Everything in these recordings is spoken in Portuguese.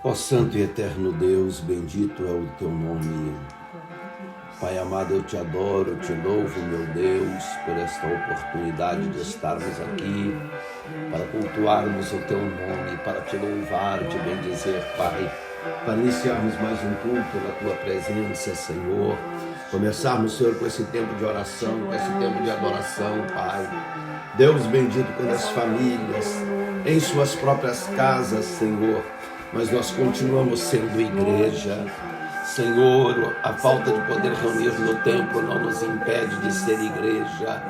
Ó Santo e Eterno Deus, bendito é o Teu nome. Pai amado, eu Te adoro, eu Te louvo, meu Deus, por esta oportunidade de estarmos aqui, para cultuarmos o Teu nome, para Te louvar, Te bendizer, Pai, para iniciarmos mais um culto na Tua presença, Senhor, começarmos, Senhor, com esse tempo de oração, com esse tempo de adoração, Pai. Deus bendito, quando as famílias, em suas próprias casas, Senhor, mas nós continuamos sendo igreja. Senhor, a falta de poder reunir no templo não nos impede de ser igreja.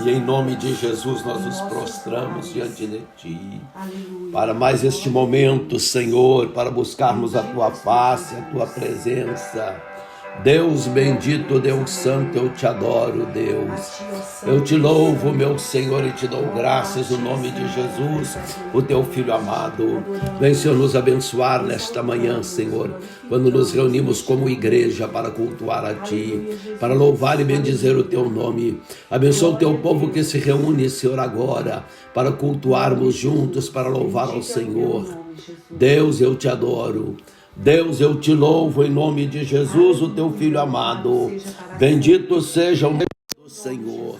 E em nome de Jesus nós nos prostramos diante de Ti. Para mais este momento, Senhor, para buscarmos a Tua face, a Tua presença. Deus bendito, Deus santo, eu Te adoro, Deus. Eu Te louvo, meu Senhor, e Te dou graças no nome de Jesus, o Teu Filho amado. Vem, Senhor, nos abençoar nesta manhã, Senhor, quando nos reunimos como igreja para cultuar a Ti, para louvar e bendizer o Teu nome. Abençoa o Teu povo que se reúne, Senhor, agora, para cultuarmos juntos, para louvar ao Senhor. Deus, eu Te adoro. Deus, eu Te louvo em nome de Jesus, o Teu Filho amado. Bendito seja o nome do Senhor.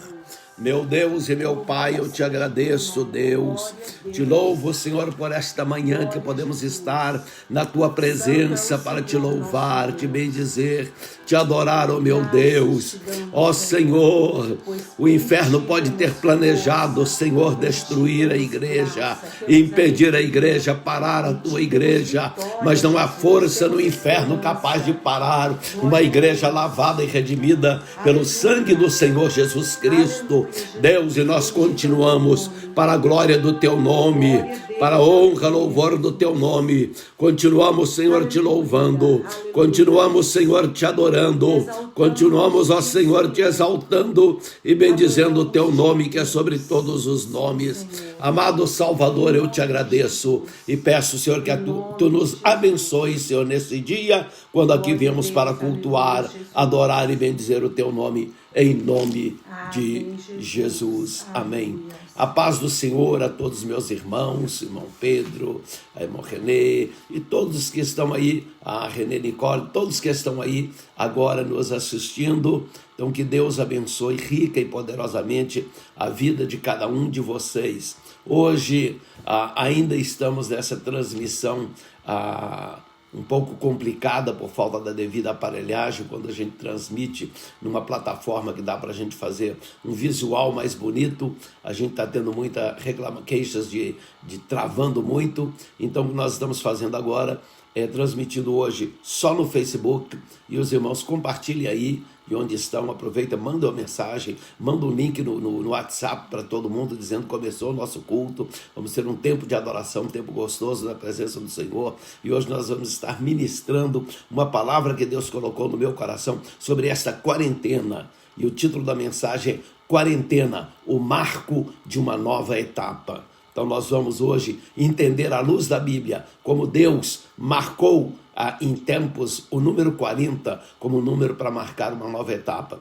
Meu Deus e meu Pai, eu Te agradeço, Deus. Te louvo, Senhor, por esta manhã que podemos estar na Tua presença para Te louvar, Te bendizer, Te adorar, ó meu Deus. Ó Senhor, o inferno pode ter planejado, Senhor, destruir a igreja, impedir a igreja, parar a Tua igreja, mas não há força no inferno capaz de parar uma igreja lavada e redimida pelo sangue do Senhor Jesus Cristo. Deus, e nós continuamos para a glória do Teu nome, para a honra, louvor do Teu nome. Continuamos, Senhor, Te louvando, continuamos, Senhor, Te adorando, continuamos, ó Senhor, Te exaltando e bendizendo o Teu nome, que é sobre todos os nomes. Amado Salvador, eu Te agradeço e peço, Senhor, que Tu nos abençoe, Senhor, nesse dia, quando aqui viemos para cultuar, adorar e bendizer o Teu nome, em nome de Jesus. Amém. A paz do Senhor a todos os meus irmãos, irmão Pedro, a irmão Renê e todos que estão aí, a Renê Nicole, todos que estão aí agora nos assistindo. Então que Deus abençoe rica e poderosamente a vida de cada um de vocês. Hoje ainda estamos nessa transmissão um pouco complicada por falta da devida aparelhagem, quando a gente transmite numa plataforma que dá para a gente fazer um visual mais bonito. A gente está tendo muita queixas de travando muito. Então o que nós estamos fazendo agora é transmitindo hoje só no Facebook, e os irmãos compartilhem aí e onde estão, aproveita, manda uma mensagem, manda um link no WhatsApp para todo mundo, dizendo que começou o nosso culto. Vamos ter um tempo de adoração, um tempo gostoso na presença do Senhor, e hoje nós vamos estar ministrando uma palavra que Deus colocou no meu coração sobre esta quarentena, e o título da mensagem é Quarentena, o marco de uma nova etapa. Então nós vamos hoje entender à luz da Bíblia como Deus marcou em tempos o número 40 como número para marcar uma nova etapa.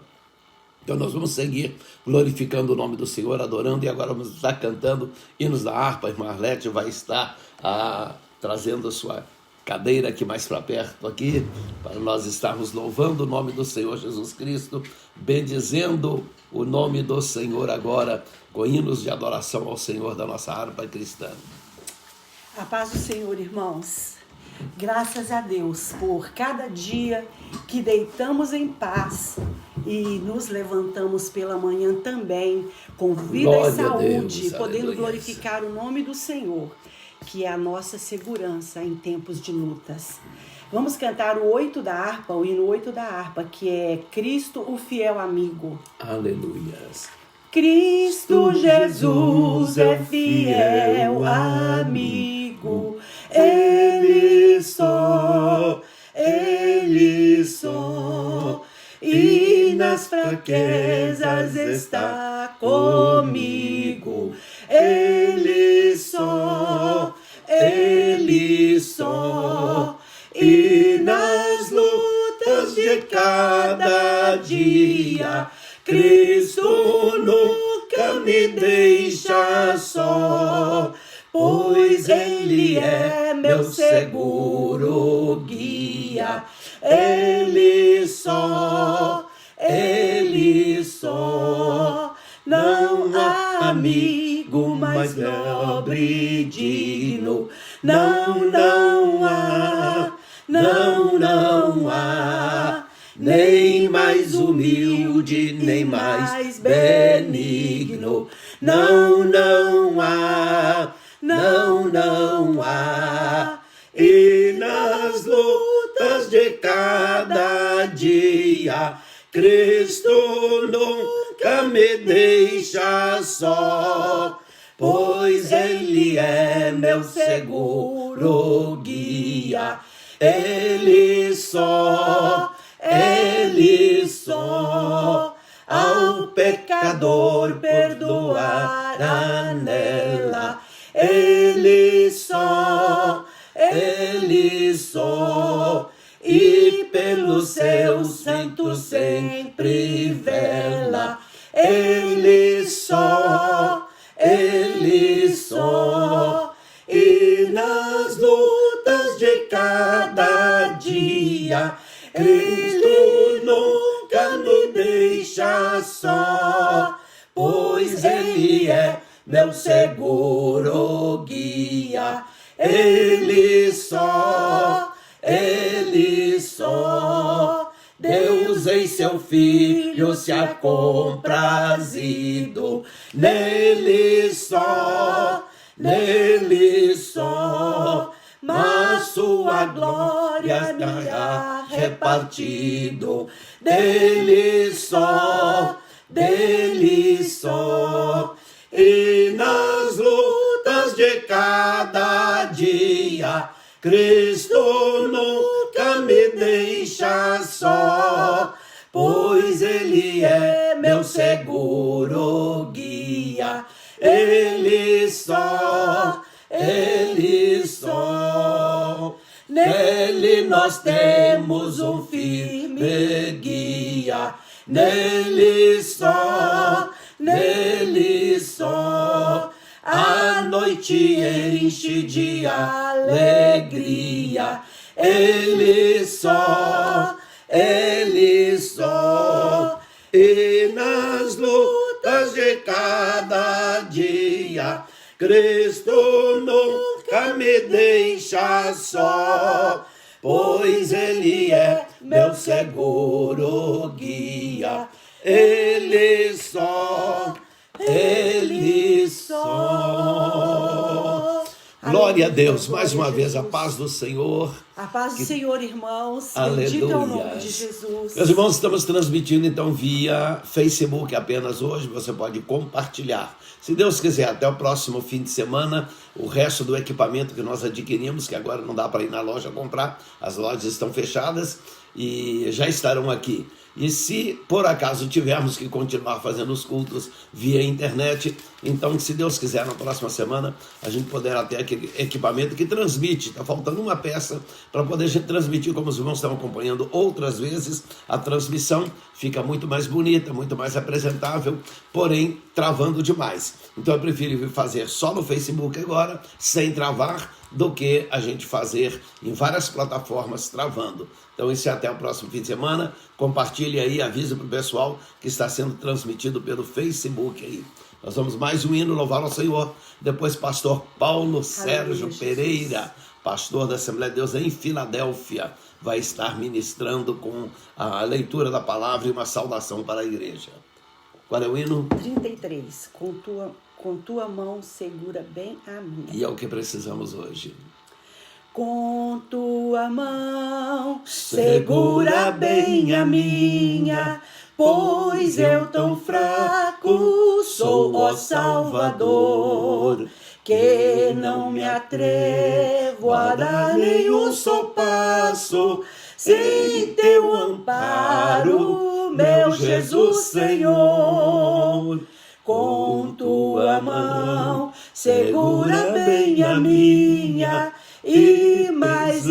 Então nós vamos seguir glorificando o nome do Senhor, adorando, e agora vamos estar cantando hinos da harpa. A irmã Arlete vai estar trazendo a sua cadeira aqui mais para perto, aqui, para nós estarmos louvando o nome do Senhor Jesus Cristo, bendizendo o nome do Senhor agora, com hinos de adoração ao Senhor da nossa harpa cristã. A paz do Senhor, irmãos. Graças a Deus por cada dia que deitamos em paz e nos levantamos pela manhã também, com vida e saúde, podendo glorificar o nome do Senhor, que é a nossa segurança em tempos de lutas. Vamos cantar o 8 da harpa, o hino 8 da harpa, que é Cristo, o fiel amigo. Aleluias. Cristo Jesus é fiel amigo, Ele só, e nas fraquezas está comigo, Ele só, e nas lutas de cada dia, Cristo nunca me deixa só, pois Ele é meu seguro guia, Ele só, não há amigo mais nobre e digno, não há, nem mais humilde, nem mais benigno, não há, e nas lutas de cada dia, Cristo nunca me deixa só, pois Ele é meu seguro guia, Ele só, ao pecador perdoará nela, Ele só, e pelos seus santos sempre vela, Ele só, e nas lutas de cada dia, Cristo nunca me deixa só, pois Ele é meu seguro guia, Ele só, Deus em seu Filho se ha comprazido, nele só, mas sua glória me há repartido, dele só, e nas lutas de cada dia, Cristo nunca me deixa só, pois Ele é meu seguro guia, Ele só, nele nós temos um firme guia, nele só, a noite enche de alegria, Ele só, e nas lutas de cada dia, Cristo nunca me deixa só, pois Ele é meu seguro guia, Ele só. Glória a Deus, mais uma vez, a paz do Senhor. A paz do Senhor, irmãos. Aleluia. Bendito é o nome de Jesus. Meus irmãos, estamos transmitindo então via Facebook apenas hoje, você pode compartilhar. Se Deus quiser, até o próximo fim de semana, o resto do equipamento que nós adquirimos, que agora não dá para ir na loja comprar, as lojas estão fechadas e já estarão aqui. E se por acaso tivermos que continuar fazendo os cultos via internet, então se Deus quiser na próxima semana a gente poderá ter aquele equipamento que transmite, está faltando uma peça para poder a gente transmitir, como os irmãos estão acompanhando outras vezes, a transmissão fica muito mais bonita, muito mais apresentável, porém travando demais. Então eu prefiro fazer só no Facebook agora, sem travar, do que a gente fazer em várias plataformas travando. Então isso é até o próximo fim de semana. Compartilhe aí, avise para o pessoal que está sendo transmitido pelo Facebook aí. Nós vamos mais um hino, louvar ao Senhor. Depois pastor Paulo Sérgio Pereira, pastor da Assembleia de Deus em Filadélfia, vai estar ministrando com a leitura da palavra e uma saudação para a igreja. Qual é o hino? 33. Com tua mão segura bem a minha. E é o que precisamos hoje. Com tua mão segura bem a minha, pois eu tão fraco sou, ó Salvador, que não me atrevo a dar nenhum só passo sem teu amparo, meu Jesus Senhor. Com tua mão segura bem a minha, e mais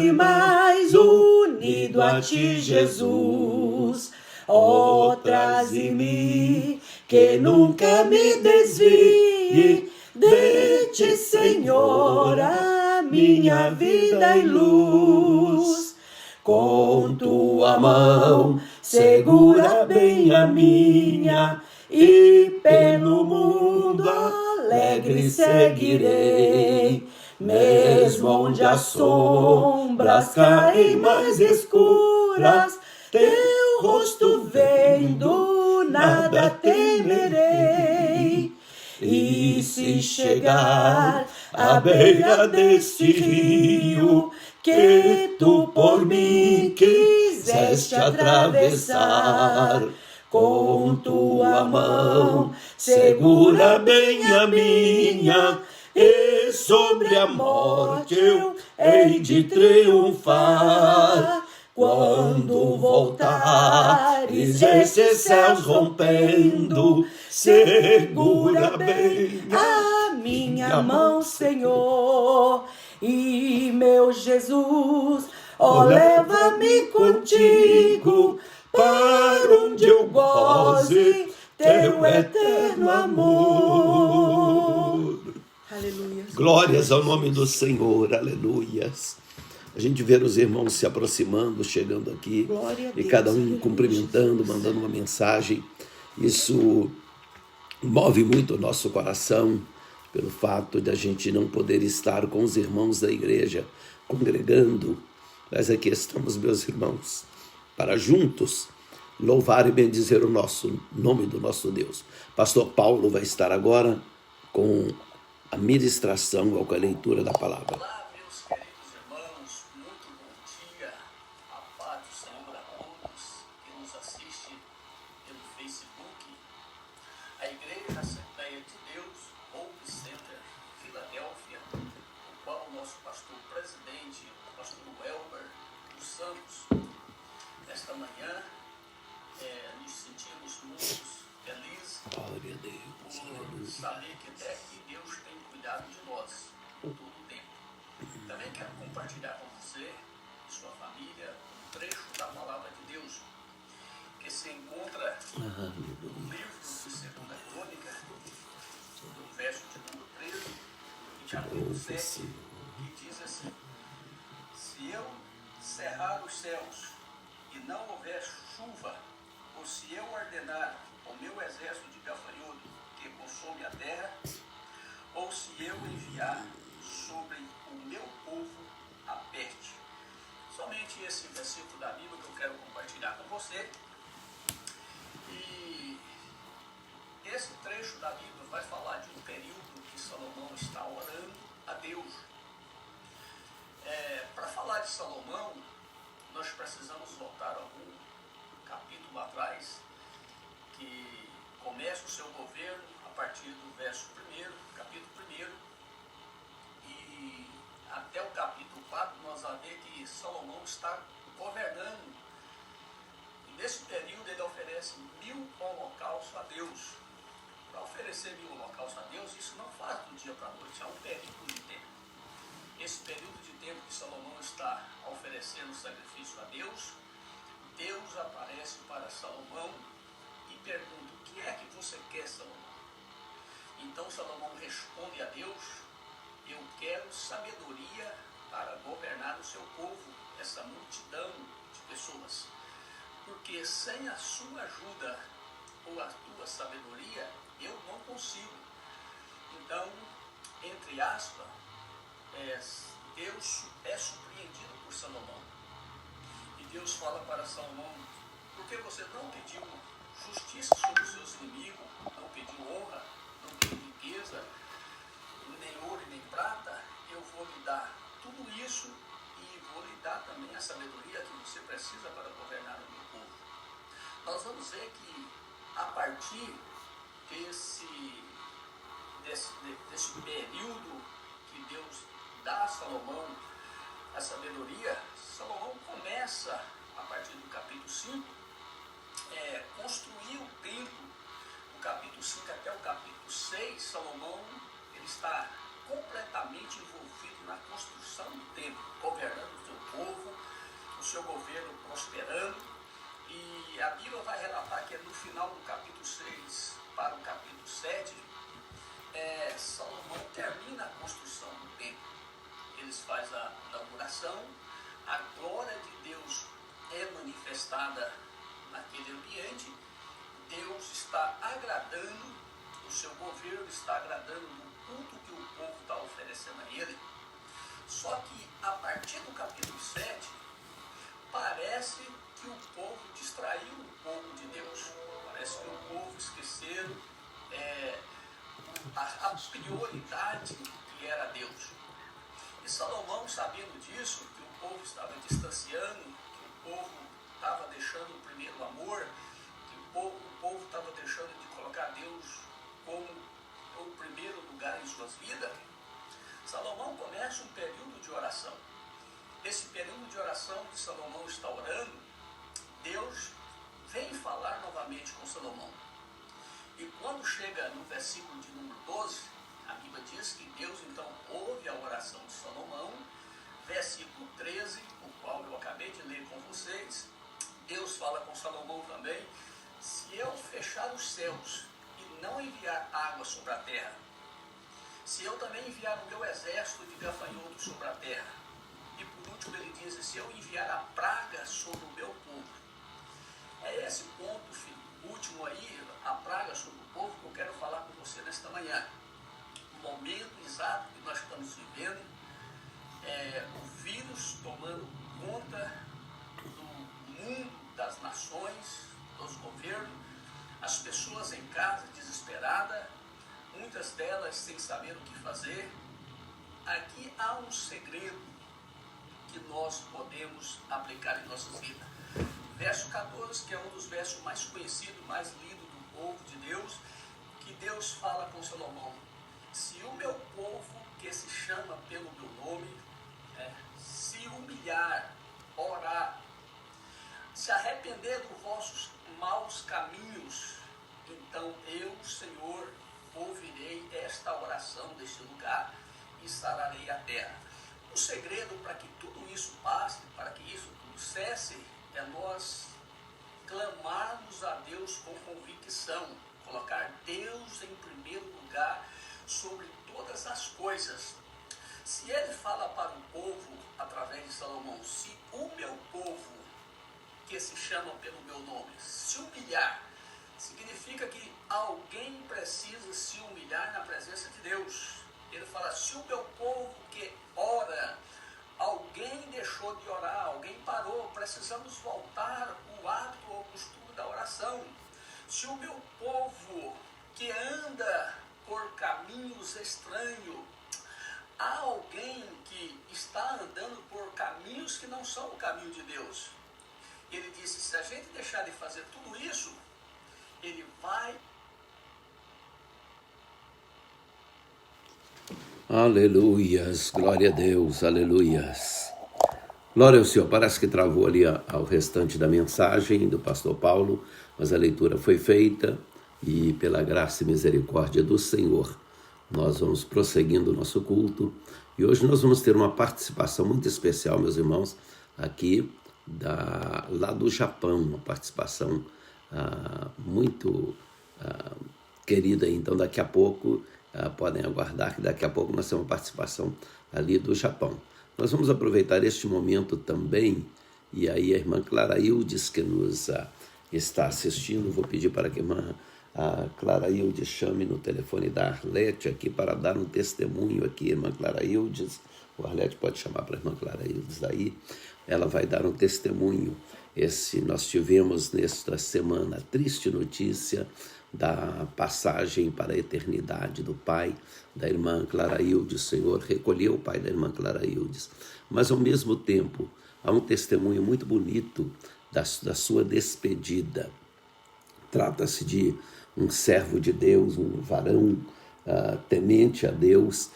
unido a ti, Jesus. Ó, traze-me, que nunca me desvie de ti, Senhor, a minha vida e luz. Com tua mão segura bem a minha, e pelo mundo alegre seguirei. Mesmo onde as sombras caem mais escuras, teu rosto vendo, nada temerei. E se chegar à beira deste rio, que tu por mim quiseste atravessar, com tua mão segura bem a minha, e sobre a morte eu hei de triunfar. Quando voltares esses céus rompendo, segura bem a minha mão, Senhor. E meu Jesus, ó, leva-me contigo para onde eu goze teu eterno amor. Aleluia. Glórias ao nome do Senhor, aleluias. A gente vê os irmãos se aproximando, chegando aqui, e cada um cumprimentando, mandando uma mensagem. Isso move muito o nosso coração, pelo fato de a gente não poder estar com os irmãos da igreja, congregando. Mas aqui estamos, meus irmãos, para juntos louvar e bendizer o nome do nosso Deus. Pastor Paulo vai estar agora com a ministração, com a leitura da palavra. Olá, meus queridos irmãos, muito bom dia. A paz do Senhor a todos que nos assistem pelo Facebook. A Igreja Assembleia de Deus, Hope Center, Filadélfia, o qual o nosso pastor presidente, o pastor Welber dos Santos, nesta manhã, nos sentimos muito felizes Glória a Deus. por saber que até aqui Deus tem cuidado de nós todo o tempo. Também quero compartilhar com você e sua família um trecho da palavra de Deus que se encontra no livro de 2 Crônica, no verso de número 13, e capítulo 7, que diz assim: se eu cerrar os céus e não houver chuva, ou se eu ordenar o meu exército de gafanhoto que consome a terra, ou se eu enviar sobre o meu povo a peste. Somente esse versículo da Bíblia que eu quero compartilhar com você. E esse trecho da Bíblia vai falar de um período que Salomão está orando a Deus. Para falar de Salomão, nós precisamos voltar a algum capítulo atrás, que começa o seu governo a partir do verso 1, capítulo 1, e até o capítulo 4 nós vamos ver que Salomão está governando. E nesse período ele oferece 1000 holocaustos a Deus. Para oferecer 1000 holocaustos a Deus, isso não faz do dia para a noite, é um período de tempo. Esse período de tempo que Salomão está oferecendo sacrifício a Deus, Deus aparece para Salomão e pergunta: o que é que você quer, Salomão? Então Salomão responde a Deus: eu quero sabedoria para governar o seu povo, essa multidão de pessoas, porque sem a sua ajuda ou a tua sabedoria eu não consigo. Então, entre aspas, Deus é surpreendido por Salomão. E Deus fala para Salomão: por que você não pediu justiça sobre os seus inimigos, não pediu honra, não pediu riqueza, nem ouro nem prata? Eu vou lhe dar tudo isso e vou lhe dar também a sabedoria que você precisa para governar o meu povo. Nós vamos ver que a partir desse período que Deus dá a Salomão a sabedoria, Salomão começa, a partir do capítulo 5, construir o templo. Do capítulo 5 até o capítulo 6, Salomão ele está completamente envolvido na construção do templo, governando o seu povo, o seu governo prosperando. E a Bíblia vai relatar que no final do capítulo 6 para o capítulo 7, Salomão termina a construção do templo. eles fazem a inauguração, a glória de Deus é manifestada naquele ambiente, Deus está agradando, o seu governo está agradando no culto que o povo está oferecendo a ele. Só que a partir do capítulo 7, parece que o povo distraiu um pouco de Deus. Parece que o povo esqueceu a prioridade que era Deus. E Salomão, sabendo disso, que o povo estava distanciando, que o povo estava deixando o primeiro amor, que o povo estava deixando de colocar Deus como o primeiro lugar em suas vidas, Salomão começa um período de oração. Esse período de oração que Salomão está orando, Deus vem falar novamente com Salomão. E quando chega no versículo de número 12, a Bíblia diz que Deus então ouve a oração de Salomão. Versículo 13, o qual eu acabei de ler com vocês, Deus fala com Salomão também: se eu fechar os céus e não enviar água sobre a terra, se eu também enviar o meu exército de gafanhotos sobre a terra, e por último ele diz: se eu enviar a praga sobre o meu povo. É esse ponto, filho, último aí, a praga sobre o povo, que eu quero falar com você nesta manhã. O momento exato que nós estamos vivendo, o vírus tomando conta do mundo, das nações, dos governos, as pessoas em casa desesperadas, muitas delas sem saber o que fazer. Aqui há um segredo que nós podemos aplicar em nossas vidas. Verso 14, que é um dos versos mais conhecidos, mais lidos do povo de Deus, que Deus fala com Salomão: se o meu povo, que se chama pelo meu nome, se humilhar, orar, se arrepender dos vossos maus caminhos, então eu, Senhor, ouvirei esta oração deste lugar e sararei a terra. O segredo para que tudo isso passe, para que isso tudo cesse, é nós clamarmos a Deus com convicção, colocar Deus em primeiro lugar sobre todas as coisas. Se ele fala para o povo, através de Salomão: se o meu povo, que se chama pelo meu nome, se humilhar, significa que alguém precisa se humilhar na presença de Deus. Ele fala: se o meu povo que ora, alguém deixou de orar, alguém parou, precisamos voltar o hábito ou costume da oração. Se o meu povo que anda por caminhos estranhos, há alguém que está andando por caminhos que não são o caminho de Deus. Ele disse: se a gente deixar de fazer tudo isso, ele vai... Aleluias, glória a Deus, aleluias. Glória ao Senhor. Parece que travou ali ao restante da mensagem do pastor Paulo, mas a leitura foi feita e pela graça e misericórdia do Senhor, nós vamos prosseguindo o nosso culto. E hoje nós vamos ter uma participação muito especial, meus irmãos, aqui lá do Japão, uma participação muito querida. Então daqui a pouco, podem aguardar que daqui a pouco nós temos uma participação ali do Japão. Nós vamos aproveitar este momento também, e aí a irmã Claraildes, que nos está assistindo, vou pedir para que a Claraildes chame no telefone da Arlete aqui para dar um testemunho aqui, irmã Claraildes. O Arlete pode chamar para a irmã Claraildes daí, ela vai dar um testemunho. Nós tivemos nesta semana a triste notícia da passagem para a eternidade do pai da irmã Claraildes. O Senhor recolheu o pai da irmã Claraildes, mas ao mesmo tempo há um testemunho muito bonito da sua despedida. Trata-se de um servo de Deus, um varão temente a Deus,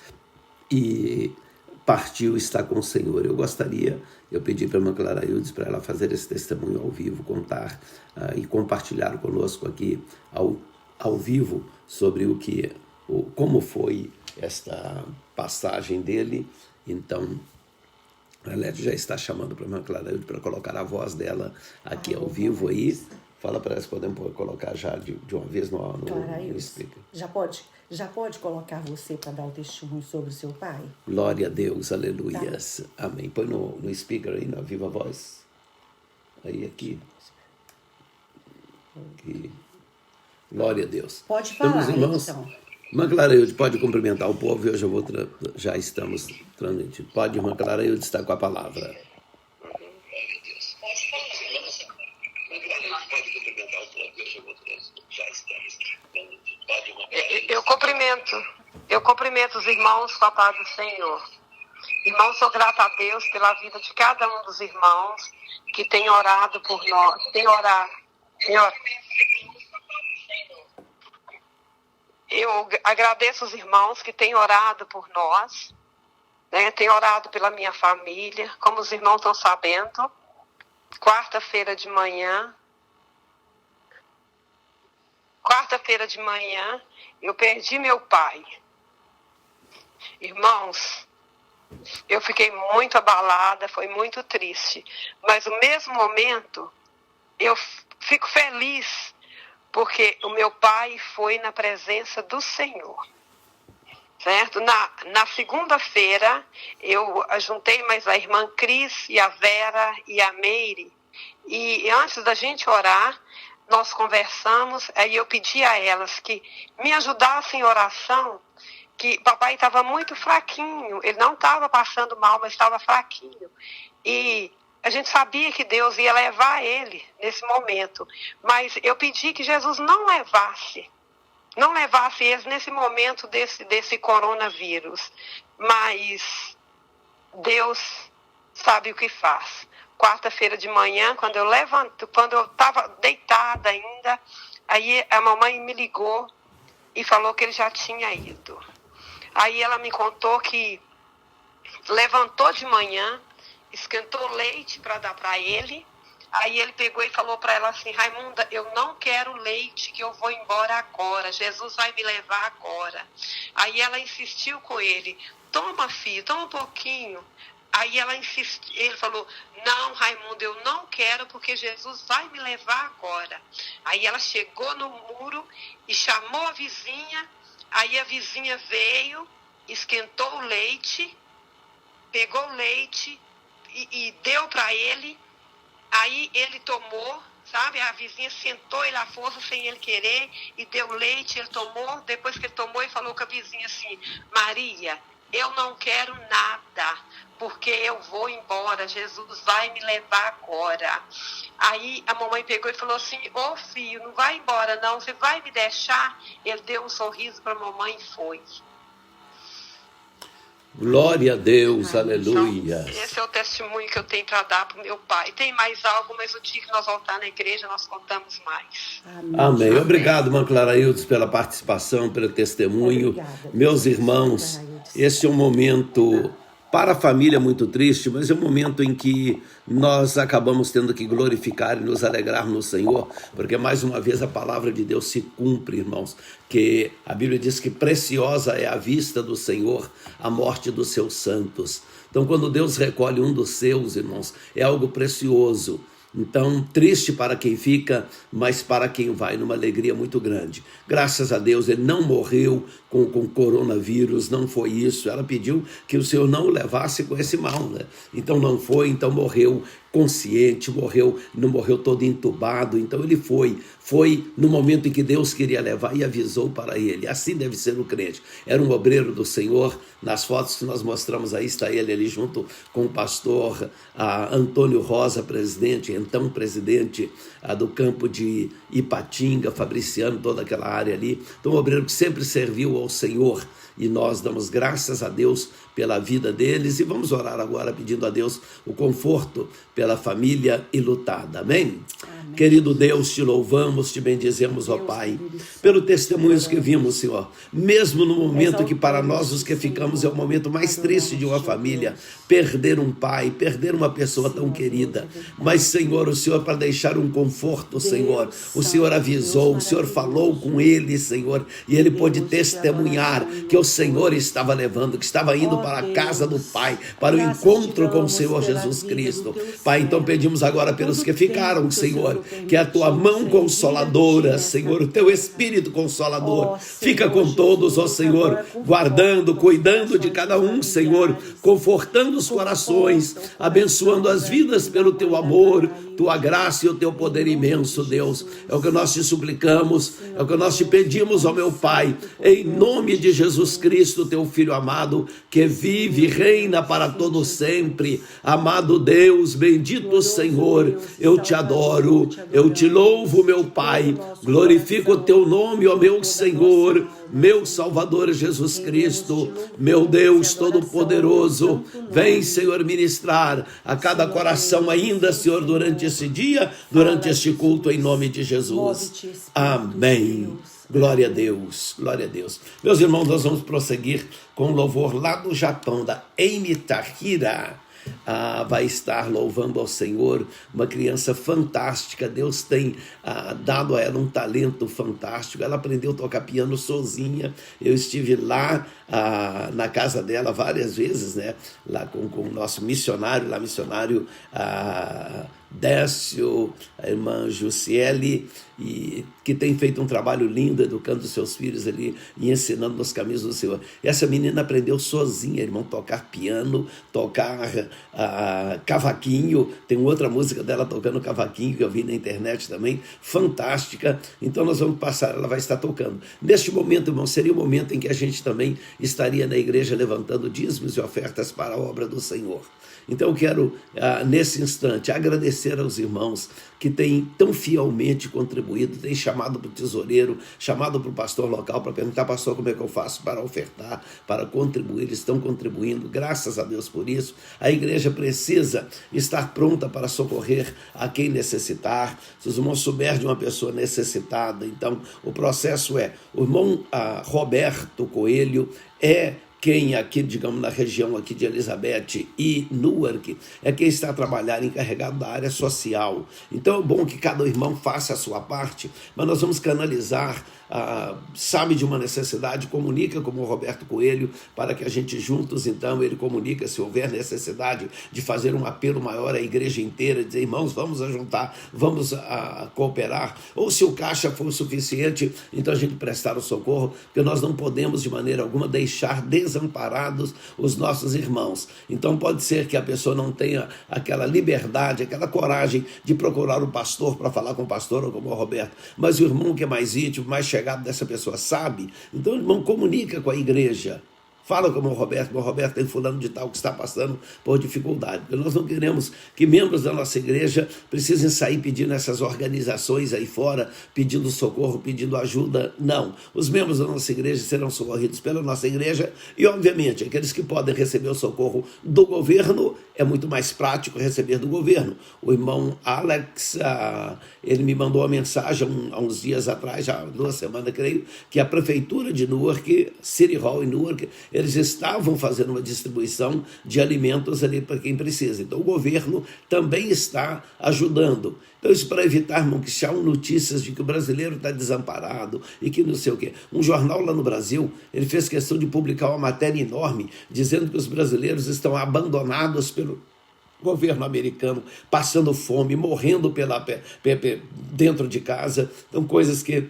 e partiu, está com o Senhor. Eu pedi para a irmã Claraildes para ela fazer esse testemunho ao vivo, contar e compartilhar conosco aqui ao vivo sobre como foi esta passagem dele. Então, a Lete já está chamando para a irmã Claraildes para colocar a voz dela aqui ao vivo aí. Fala para elas, podemos colocar já de uma vez no speaker. Já pode? Já pode colocar você para dar o testemunho sobre o seu pai? Glória a Deus, aleluias. Amém. Põe no speaker aí, na viva voz. Aí, aqui. Glória a Deus. Pode falar, irmãos, então. Irmã Clarailde, pode cumprimentar o povo e hoje já estamos transmitindo. Pode, irmã Clarailde, está com a palavra. Eu cumprimento os irmãos com a paz do Senhor. Irmãos, sou grata a Deus pela vida de cada um dos irmãos que tem orado por nós, Eu agradeço os irmãos que têm orado por nós, né? Têm orado pela minha família, como os irmãos estão sabendo. Quarta-feira de manhã, eu perdi meu pai. Irmãos, eu fiquei muito abalada, foi muito triste. Mas no mesmo momento, eu fico feliz, porque o meu pai foi na presença do Senhor. Certo? Na segunda-feira, eu juntei mais a irmã Cris e a Vera e a Meire. E antes da gente orar, nós conversamos, aí eu pedi a elas que me ajudassem em oração, que papai estava muito fraquinho, ele não estava passando mal, mas estava fraquinho. E a gente sabia que Deus ia levar ele nesse momento, mas eu pedi que Jesus não levasse eles nesse momento desse coronavírus, mas Deus sabe o que faz. Quarta-feira de manhã, quando eu estava deitada ainda, aí a mamãe me ligou e falou que ele já tinha ido. Aí ela me contou que levantou de manhã, esquentou leite para dar para ele. Aí ele pegou e falou para ela assim: Raimunda, eu não quero leite, que eu vou embora agora. Jesus vai me levar agora. Aí ela insistiu com ele: toma, filho, toma um pouquinho. Aí ele falou: não, Raimundo, eu não quero, porque Jesus vai me levar agora. Aí ela chegou no muro e chamou a vizinha. Aí a vizinha veio, esquentou o leite, pegou o leite e deu para ele. Aí ele tomou, sabe? A vizinha sentou ele à força sem ele querer e deu leite, ele tomou. Depois que ele tomou, ele falou com a vizinha assim: Maria, eu não quero nada, porque eu vou embora, Jesus vai me levar agora. Aí a mamãe pegou e falou assim: ô filho, não vai embora não, você vai me deixar? Ele deu um sorriso para a mamãe e foi. Glória a Deus, aleluia. Então, esse é o testemunho que eu tenho para dar para o meu pai. Tem mais algo, mas o dia que nós voltar na igreja, nós contamos mais. Amém. Obrigado, irmã Claraildes, pela participação, pelo testemunho. Obrigada. Meus irmãos, esse é um momento para a família muito triste, mas é um momento em que nós acabamos tendo que glorificar e nos alegrar no Senhor, porque mais uma vez a palavra de Deus se cumpre, irmãos, que a Bíblia diz que preciosa é a vista do Senhor a morte dos seus santos. Então, quando Deus recolhe um dos seus, irmãos, é algo precioso. Então, triste para quem fica, mas para quem vai, numa alegria muito grande. Graças a Deus, ele não morreu com coronavírus, não foi isso. Ela pediu que o Senhor não o levasse com esse mal, né? Então não foi, então morreu consciente, não morreu todo entubado. Então ele foi no momento em que Deus queria levar e avisou para ele. Assim deve ser o crente. Era um obreiro do Senhor. Nas fotos que nós mostramos aí, está ele ali junto com o pastor Antônio Rosa, presidente, então presidente do campo de Ipatinga, Fabriciano, toda aquela área ali. Então um obreiro que sempre serviu ao Senhor. E nós damos graças a Deus pela vida deles e vamos orar agora pedindo a Deus o conforto pela família enlutada. Amém? Amém. Querido Deus, te louvamos, te bendizemos, ó Pai, pelo testemunhos que vimos, Senhor. Mesmo no momento que para nós os que ficamos é o momento mais triste de uma família, perder um pai, perder uma pessoa tão querida. Mas, Senhor, o Senhor para deixar um conforto, Senhor, o Senhor avisou, o Senhor falou com ele, Senhor, e ele pôde testemunhar que o Senhor estava levando, que estava indo para a casa do Pai, para o encontro com o Senhor Jesus Cristo. Pai, então pedimos agora pelos que ficaram, Senhor, Senhor, que a tua mão consoladora, Senhor, o teu Espírito Consolador, fica com todos, ó Senhor, guardando, cuidando de cada um, Senhor, confortando os corações, abençoando as vidas pelo teu amor, tua graça e o teu poder imenso, Deus. É o que nós te suplicamos, é o que nós te pedimos, ó meu Pai, em nome de Jesus Cristo, teu Filho amado, que vive e reina para todo sempre. Amado Deus, bendito Senhor, eu te adoro, eu te louvo, meu Pai, glorifico o teu nome, ó meu Senhor, meu Salvador Jesus Cristo, meu Deus Todo-Poderoso. Vem, Senhor, ministrar a cada coração ainda, Senhor, durante esse dia, durante este culto, em nome de Jesus. Amém. Glória a Deus, glória a Deus. Meus irmãos, nós vamos prosseguir com um louvor lá do Japão, da Amy Tahira. Vai estar louvando ao Senhor, uma criança fantástica. Deus tem dado a ela um talento fantástico. Ela aprendeu a tocar piano sozinha. Eu estive lá na casa dela várias vezes, né? Lá com o nosso missionário, Décio, a irmã Jussiele, e que tem feito um trabalho lindo educando seus filhos ali e ensinando nos caminhos do Senhor. E essa menina aprendeu sozinha, irmão, tocar piano, tocar cavaquinho. Tem outra música dela tocando cavaquinho que eu vi na internet também, fantástica. Então nós vamos passar, ela vai estar tocando. Neste momento, irmão, seria o momento em que a gente também estaria na igreja levantando dízimos e ofertas para a obra do Senhor. Então eu quero, nesse instante, agradecer aos irmãos que têm tão fielmente contribuído, têm chamado para o tesoureiro, chamado para o pastor local para perguntar: pastor, como é que eu faço para ofertar, para contribuir? Estão contribuindo, graças a Deus por isso. A igreja precisa estar pronta para socorrer a quem necessitar. Se os irmãos souberem de uma pessoa necessitada, então o processo o irmão Roberto Coelho quem aqui, digamos, na região aqui de Elizabeth e Newark, é quem está a trabalhar encarregado da área social. Então é bom que cada irmão faça a sua parte, mas nós vamos canalizar, sabe de uma necessidade, comunica como o Roberto Coelho, para que a gente juntos, então, ele comunica se houver necessidade de fazer um apelo maior à igreja inteira, dizer: irmãos, vamos ajuntar, vamos cooperar, ou se o caixa for suficiente, então a gente prestar o socorro, porque nós não podemos de maneira alguma deixar desamparados os nossos irmãos. Então pode ser que a pessoa não tenha aquela liberdade, aquela coragem de procurar o pastor para falar com o pastor ou com o Roberto, mas o irmão que é mais íntimo, mais chegado dessa pessoa sabe, então o irmão comunica com a igreja. Fala como o Roberto tem fulano de tal que está passando por dificuldade, porque nós não queremos que membros da nossa igreja precisem sair pedindo essas organizações aí fora, pedindo socorro, pedindo ajuda. Não, os membros da nossa igreja serão socorridos pela nossa igreja e, obviamente, aqueles que podem receber o socorro do governo, é muito mais prático receber do governo. O irmão Alex, ele me mandou uma mensagem há uns dias atrás, já 2 semanas, creio, que a prefeitura de Newark, City Hall em Newark, eles estavam fazendo uma distribuição de alimentos ali para quem precisa. Então o governo também está ajudando. Então isso para evitar, irmão, que se há notícias de que o brasileiro está desamparado e que não sei o quê. Um jornal lá no Brasil, ele fez questão de publicar uma matéria enorme dizendo que os brasileiros estão abandonados pelo governo americano, passando fome, morrendo dentro de casa. Então coisas que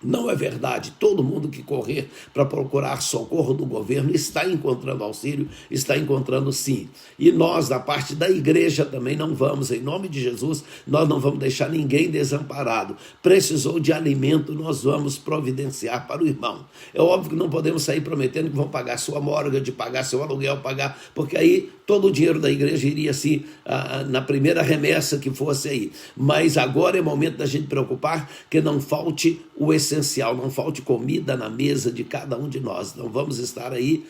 não é verdade. Todo mundo que correr para procurar socorro do governo está encontrando auxílio, está encontrando sim. E nós, da parte da igreja, também não vamos, em nome de Jesus, nós não vamos deixar ninguém desamparado. Precisou de alimento, nós vamos providenciar para o irmão. É óbvio que não podemos sair prometendo que vão pagar sua mortgage, pagar seu aluguel, porque aí todo o dinheiro da igreja iria assim, na primeira remessa que fosse aí. Mas agora é momento da gente preocupar que não falte o essencial, não falte comida na mesa de cada um de nós. Não vamos estar aí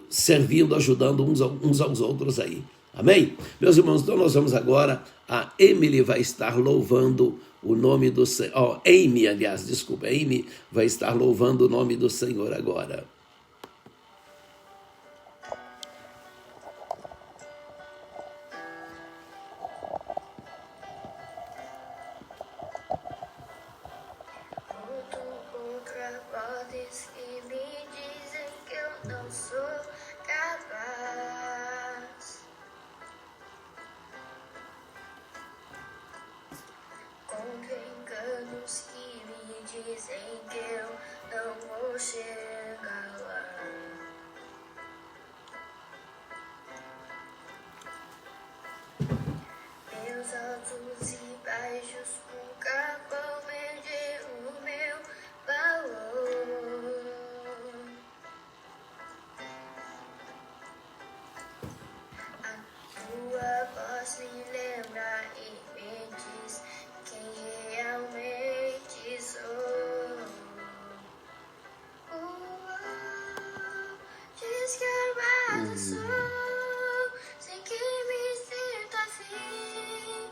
servindo, ajudando uns aos outros aí. Amém? Meus irmãos, então nós vamos agora, a Emily vai estar louvando o nome do Senhor. Amy vai estar louvando o nome do Senhor agora. pensamentos que me dizem que eu não vou chegar lá. Meus altos e baixos nunca vão medir o meu valor. A tua voz me lembra e me diz quem realmente sou. Diz que amado sou, sem que me sinta assim.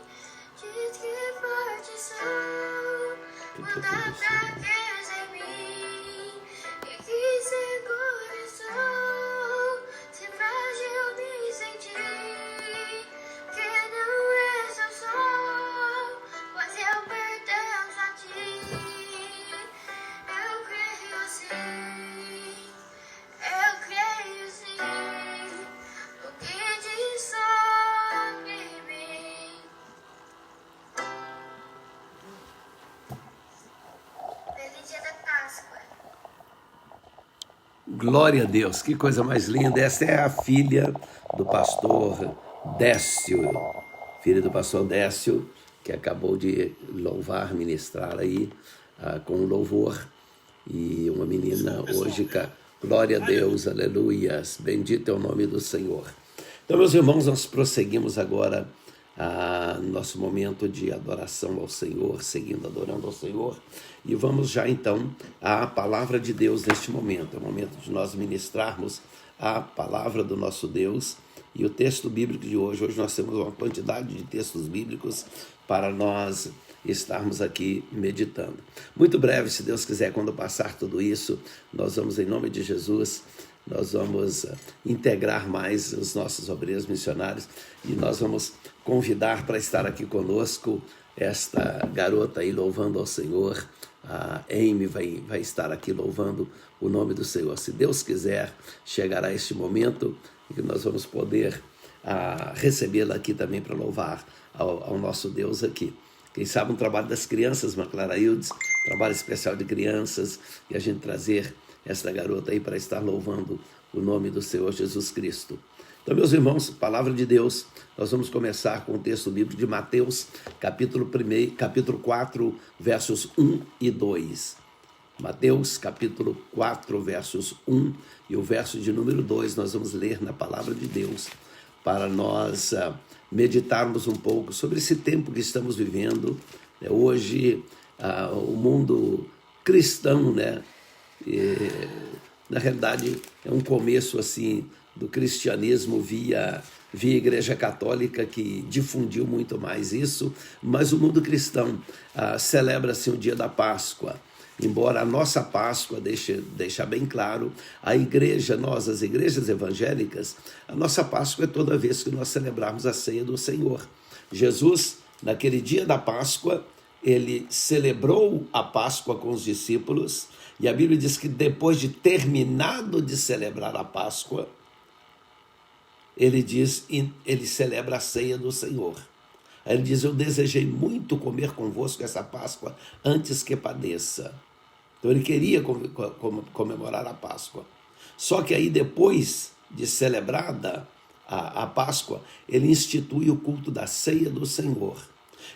Diz que forte sou, manda fraqueza em mim. E que seguro sou, se frágil me sentir. Que não és eu sou, pois eu pertenço a ti. Eu creio sim, eu creio sim, no que diz sobre mim. Feliz dia da Páscoa. Glória a Deus, que coisa mais linda. Essa é a filha do pastor Décio, filha do pastor Décio, que acabou de louvar, ministrar aí com louvor. E uma menina hoje, glória a Deus, aleluias, bendito é o nome do Senhor. Então, meus irmãos, nós prosseguimos agora nosso momento de adoração ao Senhor, seguindo, adorando ao Senhor, e vamos já então à palavra de Deus neste momento. É o momento de nós ministrarmos a palavra do nosso Deus e o texto bíblico de hoje. Hoje nós temos uma quantidade de textos bíblicos para nós estarmos aqui meditando. Muito breve, se Deus quiser, quando passar tudo isso, nós vamos, em nome de Jesus, nós vamos integrar mais os nossos obreiros missionários e nós vamos convidar para estar aqui conosco esta garota aí louvando ao Senhor. A Amy vai estar aqui louvando o nome do Senhor. Se Deus quiser, chegará este momento em que nós vamos poder recebê-la aqui também para louvar ao nosso Deus aqui. Quem sabe um trabalho das crianças, Maclara Hildes, trabalho especial de crianças, e a gente trazer essa garota aí para estar louvando o nome do Senhor Jesus Cristo. Então, meus irmãos, palavra de Deus, nós vamos começar com o texto bíblico de Mateus, capítulo 4, versos 1 e 2. Mateus, capítulo 4, versos 1 e o verso de número 2, nós vamos ler na palavra de Deus, para nós meditarmos um pouco sobre esse tempo que estamos vivendo. Hoje, o mundo cristão, né? Na realidade, é um começo assim do cristianismo via Igreja Católica, que difundiu muito mais isso, mas o mundo cristão celebra-se o dia da Páscoa. Embora a nossa Páscoa deixa bem claro, a igreja, nós, as igrejas evangélicas, a nossa Páscoa é toda vez que nós celebrarmos a ceia do Senhor. Jesus, naquele dia da Páscoa, ele celebrou a Páscoa com os discípulos, e a Bíblia diz que depois de terminado de celebrar a Páscoa, ele celebra a ceia do Senhor. Aí ele diz: eu desejei muito comer convosco essa Páscoa antes que padeça. Então ele queria comemorar a Páscoa. Só que aí depois de celebrada a Páscoa, ele institui o culto da ceia do Senhor.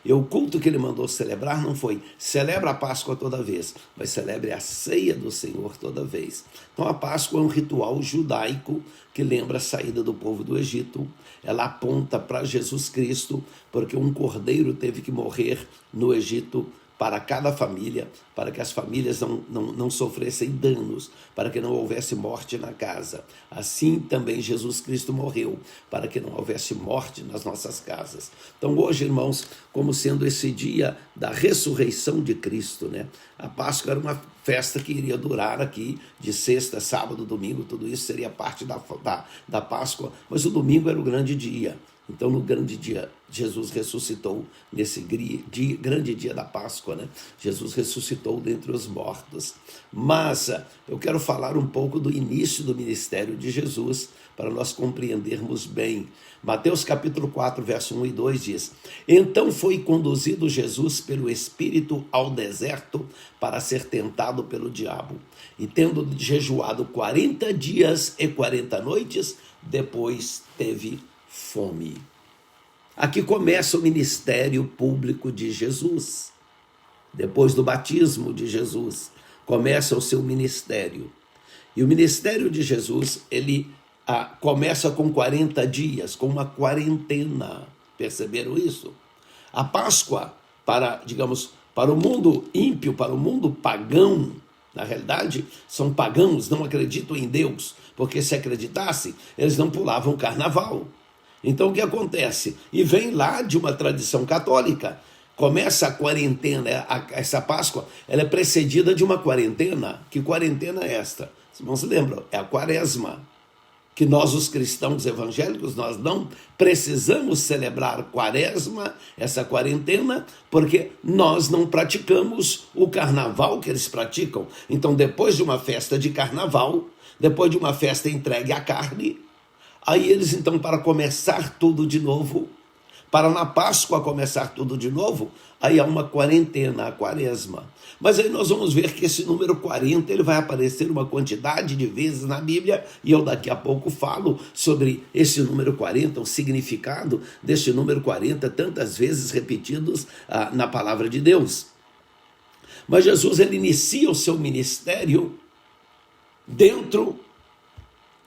E o culto que ele mandou celebrar não foi celebra a Páscoa toda vez, mas celebre a ceia do Senhor toda vez. Então a Páscoa é um ritual judaico que lembra a saída do povo do Egito. Ela aponta para Jesus Cristo, porque um cordeiro teve que morrer no Egito para cada família, para que as famílias não sofressem danos, para que não houvesse morte na casa. Assim também Jesus Cristo morreu, para que não houvesse morte nas nossas casas. Então hoje, irmãos, como sendo esse dia da ressurreição de Cristo, né? A Páscoa era uma festa que iria durar aqui de sexta, sábado, domingo, tudo isso seria parte da Páscoa, mas o domingo era o grande dia. Então, no grande dia, Jesus ressuscitou, nesse grande dia da Páscoa, né? Jesus ressuscitou dentre os mortos. Mas eu quero falar um pouco do início do ministério de Jesus, para nós compreendermos bem. Mateus capítulo 4, verso 1 e 2 diz: Então foi conduzido Jesus pelo Espírito ao deserto para ser tentado pelo diabo. E tendo jejuado 40 dias e 40 noites, depois teve fome. Aqui começa o ministério público de Jesus. Depois do batismo de Jesus, começa o seu ministério. E o ministério de Jesus, ele começa com 40 dias, com uma quarentena. Perceberam isso? A Páscoa, para o mundo ímpio, para o mundo pagão, na realidade, são pagãos, não acreditam em Deus, porque se acreditassem, eles não pulavam carnaval. Então o que acontece? E vem lá de uma tradição católica. Começa a quarentena, essa Páscoa, ela é precedida de uma quarentena. Que quarentena é esta? Os irmãos se lembram? É a Quaresma. Que nós, os cristãos evangélicos, nós não precisamos celebrar Quaresma, essa quarentena, porque nós não praticamos o carnaval que eles praticam. Então, depois de uma festa de carnaval, depois de uma festa entregue à carne, aí eles, então, para começar tudo de novo, para na Páscoa começar tudo de novo, aí há uma quarentena, a Quaresma. Mas aí nós vamos ver que esse número 40, ele vai aparecer uma quantidade de vezes na Bíblia, e eu daqui a pouco falo sobre esse número 40, o significado desse número 40, tantas vezes repetidos na palavra de Deus. Mas Jesus, ele inicia o seu ministério dentro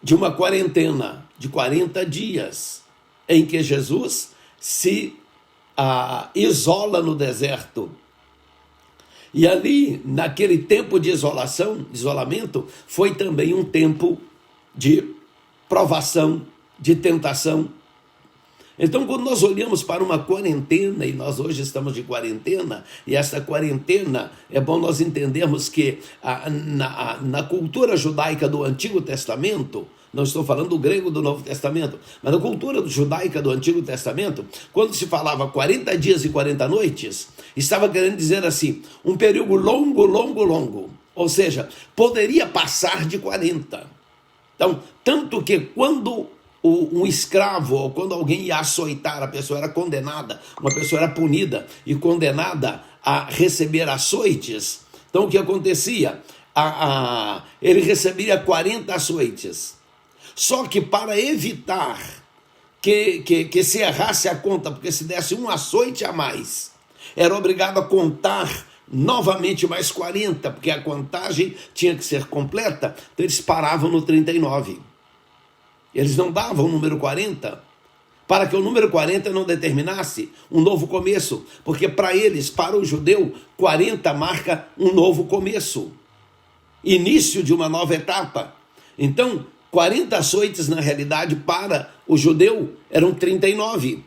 de uma quarentena de 40 dias, em que Jesus se isola no deserto. E ali, naquele tempo de isolamento, foi também um tempo de provação, de tentação. Então, quando nós olhamos para uma quarentena, e nós hoje estamos de quarentena, e essa quarentena, é bom nós entendermos que na cultura judaica do Antigo Testamento, não estou falando do grego do Novo Testamento, mas na cultura judaica do Antigo Testamento, quando se falava 40 dias e 40 noites, estava querendo dizer assim, um período longo, ou seja, poderia passar de 40. Então, tanto que quando um escravo, ou quando alguém ia açoitar, a pessoa era condenada, uma pessoa era punida e condenada a receber açoites, então o que acontecia? Ele receberia 40 açoites. Só que para evitar que se errasse a conta, porque se desse um açoite a mais, era obrigado a contar novamente mais 40, porque a contagem tinha que ser completa, então eles paravam no 39. Eles não davam o número 40, para que o número 40 não determinasse um novo começo, porque para eles, para o judeu, 40 marca um novo começo, início de uma nova etapa. Então, 40 açoites, na realidade, para o judeu, eram 39,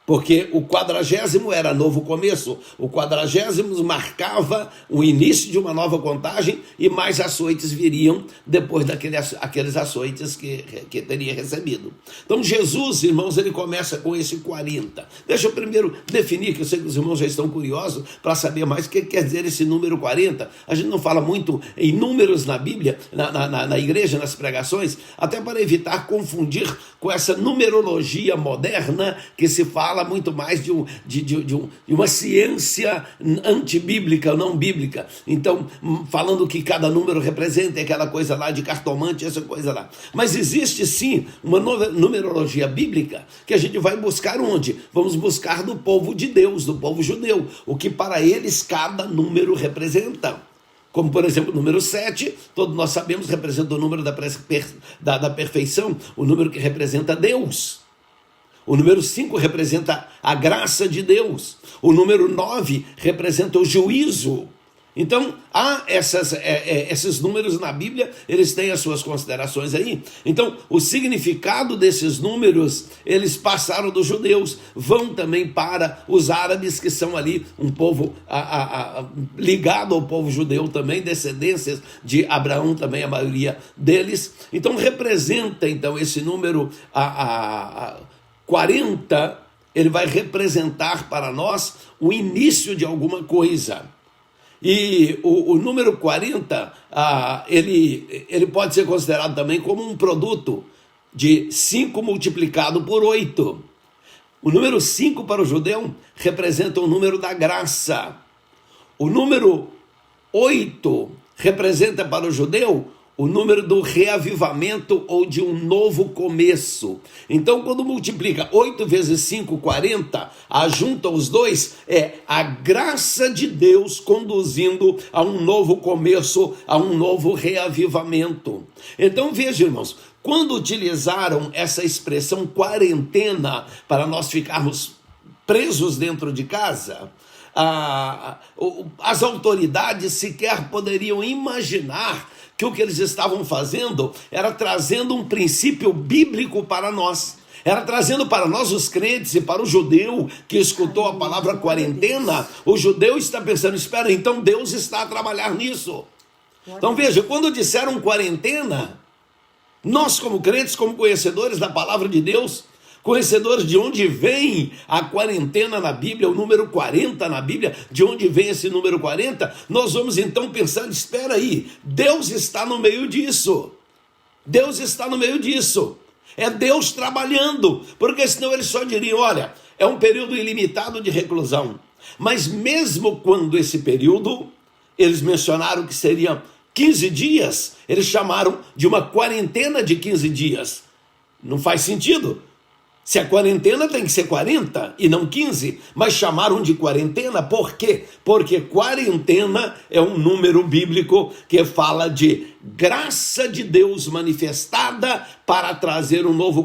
porque o 40º era novo começo, o 40º marcava o início de uma nova contagem e mais açoites viriam depois daqueles açoites que teria recebido. Então Jesus, irmãos, ele começa com esse 40. Deixa eu primeiro definir, que eu sei que os irmãos já estão curiosos para saber mais o que quer dizer esse número 40. A gente não fala muito em números na Bíblia, na igreja, nas pregações, até para evitar confundir com essa numerologia moderna que se fala muito mais de uma ciência antibíblica, não bíblica. Então, falando que cada número representa aquela coisa lá de cartomante, essa coisa lá. Mas existe sim uma numerologia bíblica que a gente vai buscar onde? Vamos buscar do povo de Deus, do povo judeu, o que para eles cada número representa. Como, por exemplo, o número 7, todos nós sabemos, representa o número da perfeição, o número que representa Deus. O número 5 representa a graça de Deus. O número 9 representa o juízo. Então, há esses números na Bíblia, eles têm as suas considerações aí. Então, o significado desses números, eles passaram dos judeus, vão também para os árabes, que são ali um povo ligado ao povo judeu também, descendências de Abraão também, a maioria deles. Então, representa então esse número 40, ele vai representar para nós o início de alguma coisa. E o número 40, ele pode ser considerado também como um produto de 5 multiplicado por 8. O número 5 para o judeu representa o número da graça. O número 8 representa para o judeu o número do reavivamento ou de um novo começo. Então, quando multiplica 8 vezes 5, 40, ajunta os dois, é a graça de Deus conduzindo a um novo começo, a um novo reavivamento. Então, veja, irmãos, quando utilizaram essa expressão quarentena para nós ficarmos presos dentro de casa, as autoridades sequer poderiam imaginar que o que eles estavam fazendo era trazendo um princípio bíblico para nós. Era trazendo para nós os crentes e para o judeu que escutou a palavra quarentena. O judeu está pensando, espera, então Deus está a trabalhar nisso. Então veja, quando disseram quarentena, nós como crentes, como conhecedores da palavra de Deus, conhecedores de onde vem a quarentena na Bíblia, o número 40 na Bíblia, de onde vem esse número 40, nós vamos então pensar, espera aí, Deus está no meio disso. Deus está no meio disso. É Deus trabalhando, porque senão eles só diriam, olha, é um período ilimitado de reclusão. Mas mesmo quando esse período, eles mencionaram que seria 15 dias, eles chamaram de uma quarentena de 15 dias. Não faz sentido. Se a quarentena tem que ser 40 e não 15, mas chamaram de quarentena, por quê? Porque quarentena é um número bíblico que fala de graça de Deus manifestada para trazer um novo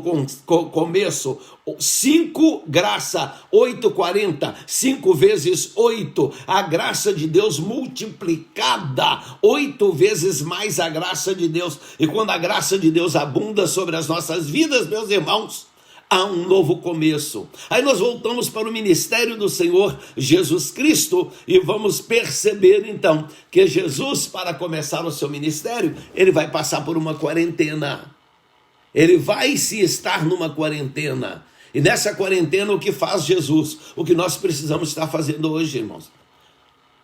começo. 5, graça, 8, 40, 5 vezes 8, a graça de Deus multiplicada, 8 vezes mais a graça de Deus. E quando a graça de Deus abunda sobre as nossas vidas, meus irmãos, há um novo começo. Aí nós voltamos para o ministério do Senhor Jesus Cristo e vamos perceber então que Jesus, para começar o seu ministério, ele vai passar por uma quarentena. Ele vai se estar numa quarentena. E nessa quarentena o que faz Jesus? O que nós precisamos estar fazendo hoje, irmãos?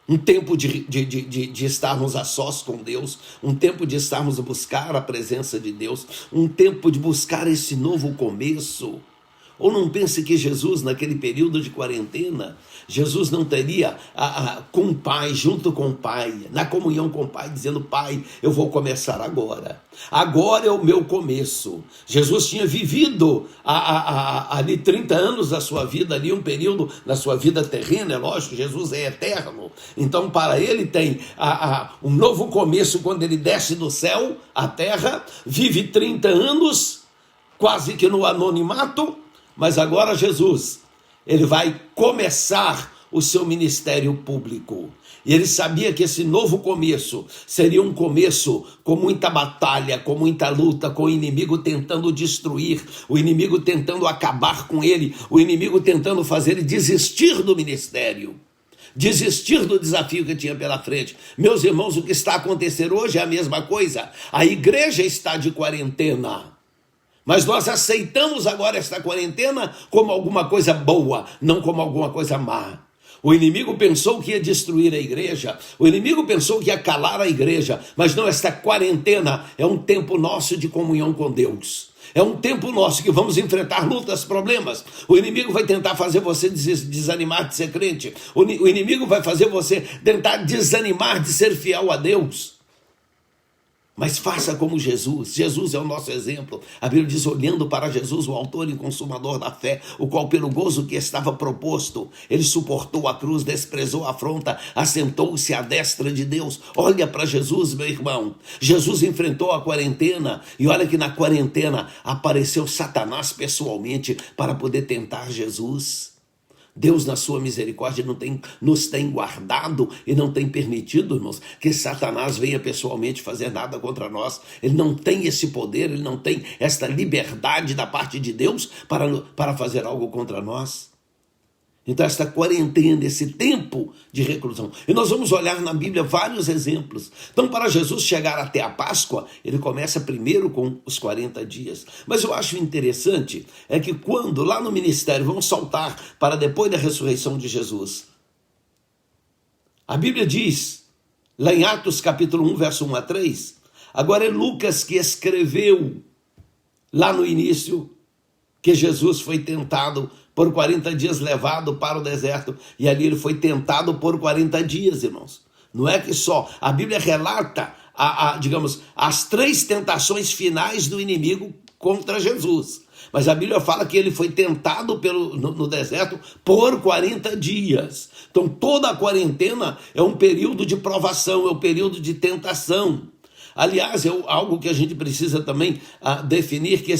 Um tempo de estarmos a sós com Deus, um tempo de estarmos a buscar a presença de Deus, um tempo de buscar esse novo começo. Ou não pense que Jesus, naquele período de quarentena, Jesus não teria com o Pai, junto com o Pai, na comunhão com o Pai, dizendo, Pai, eu vou começar agora. Agora é o meu começo. Jesus tinha vivido ali 30 anos da sua vida, ali um período da sua vida terrena, é lógico, Jesus é eterno. Então para ele tem um novo começo quando ele desce do céu à terra, vive 30 anos, quase que no anonimato, mas agora Jesus, ele vai começar o seu ministério público. E ele sabia que esse novo começo seria um começo com muita batalha, com muita luta, com o inimigo tentando destruir, o inimigo tentando acabar com ele, o inimigo tentando fazer ele desistir do ministério, desistir do desafio que tinha pela frente. Meus irmãos, o que está acontecendo hoje é a mesma coisa. A igreja está de quarentena. Mas nós aceitamos agora esta quarentena como alguma coisa boa, não como alguma coisa má. O inimigo pensou que ia destruir a igreja, o inimigo pensou que ia calar a igreja, mas não, esta quarentena é um tempo nosso de comunhão com Deus. É um tempo nosso que vamos enfrentar lutas, problemas. O inimigo vai tentar fazer você desanimar de ser crente. O inimigo vai fazer você tentar desanimar de ser fiel a Deus. Mas faça como Jesus. Jesus é o nosso exemplo. A Bíblia diz, olhando para Jesus, o autor e consumador da fé, o qual pelo gozo que estava proposto, ele suportou a cruz, desprezou a afronta, assentou-se à destra de Deus. Olha para Jesus, meu irmão. Jesus enfrentou a quarentena e olha que na quarentena apareceu Satanás pessoalmente para poder tentar Jesus. Deus, na sua misericórdia, nos tem guardado e não tem permitido, irmãos, que Satanás venha pessoalmente fazer nada contra nós. Ele não tem esse poder, ele não tem esta liberdade da parte de Deus para fazer algo contra nós. Então, esta quarentena, esse tempo de reclusão. E nós vamos olhar na Bíblia vários exemplos. Então, para Jesus chegar até a Páscoa, ele começa primeiro com os 40 dias. Mas eu acho interessante é que quando lá no ministério, vamos saltar para depois da ressurreição de Jesus. A Bíblia diz, lá em Atos capítulo 1, verso 1 a 3, agora é Lucas que escreveu lá no início que Jesus foi tentado por 40 dias, levado para o deserto, e ali ele foi tentado por 40 dias, irmãos. Não é que só, a Bíblia relata, digamos, as 3 tentações finais do inimigo contra Jesus. Mas a Bíblia fala que ele foi tentado no deserto por 40 dias. Então toda a quarentena é um período de provação, é um período de tentação. Aliás, é algo que a gente precisa também definir, que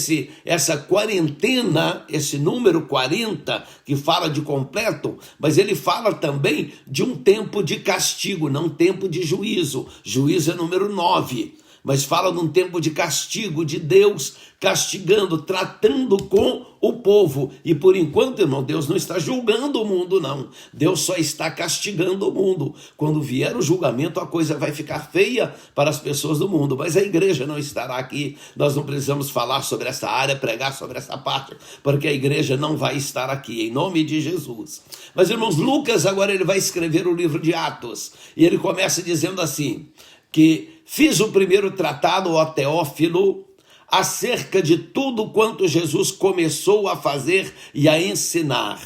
essa quarentena, esse número 40, que fala de completo, mas ele fala também de um tempo de castigo, não tempo de juízo. Juízo é número 9. Mas fala de um tempo de castigo, de Deus castigando, tratando com o povo. E por enquanto, irmão, Deus não está julgando o mundo, não. Deus só está castigando o mundo. Quando vier o julgamento, a coisa vai ficar feia para as pessoas do mundo. Mas a igreja não estará aqui. Nós não precisamos falar sobre essa área, pregar sobre essa parte, porque a igreja não vai estar aqui, em nome de Jesus. Mas, irmãos, Lucas agora ele vai escrever o livro de Atos. E ele começa dizendo assim, que fiz o primeiro tratado, ó Teófilo, acerca de tudo quanto Jesus começou a fazer e a ensinar,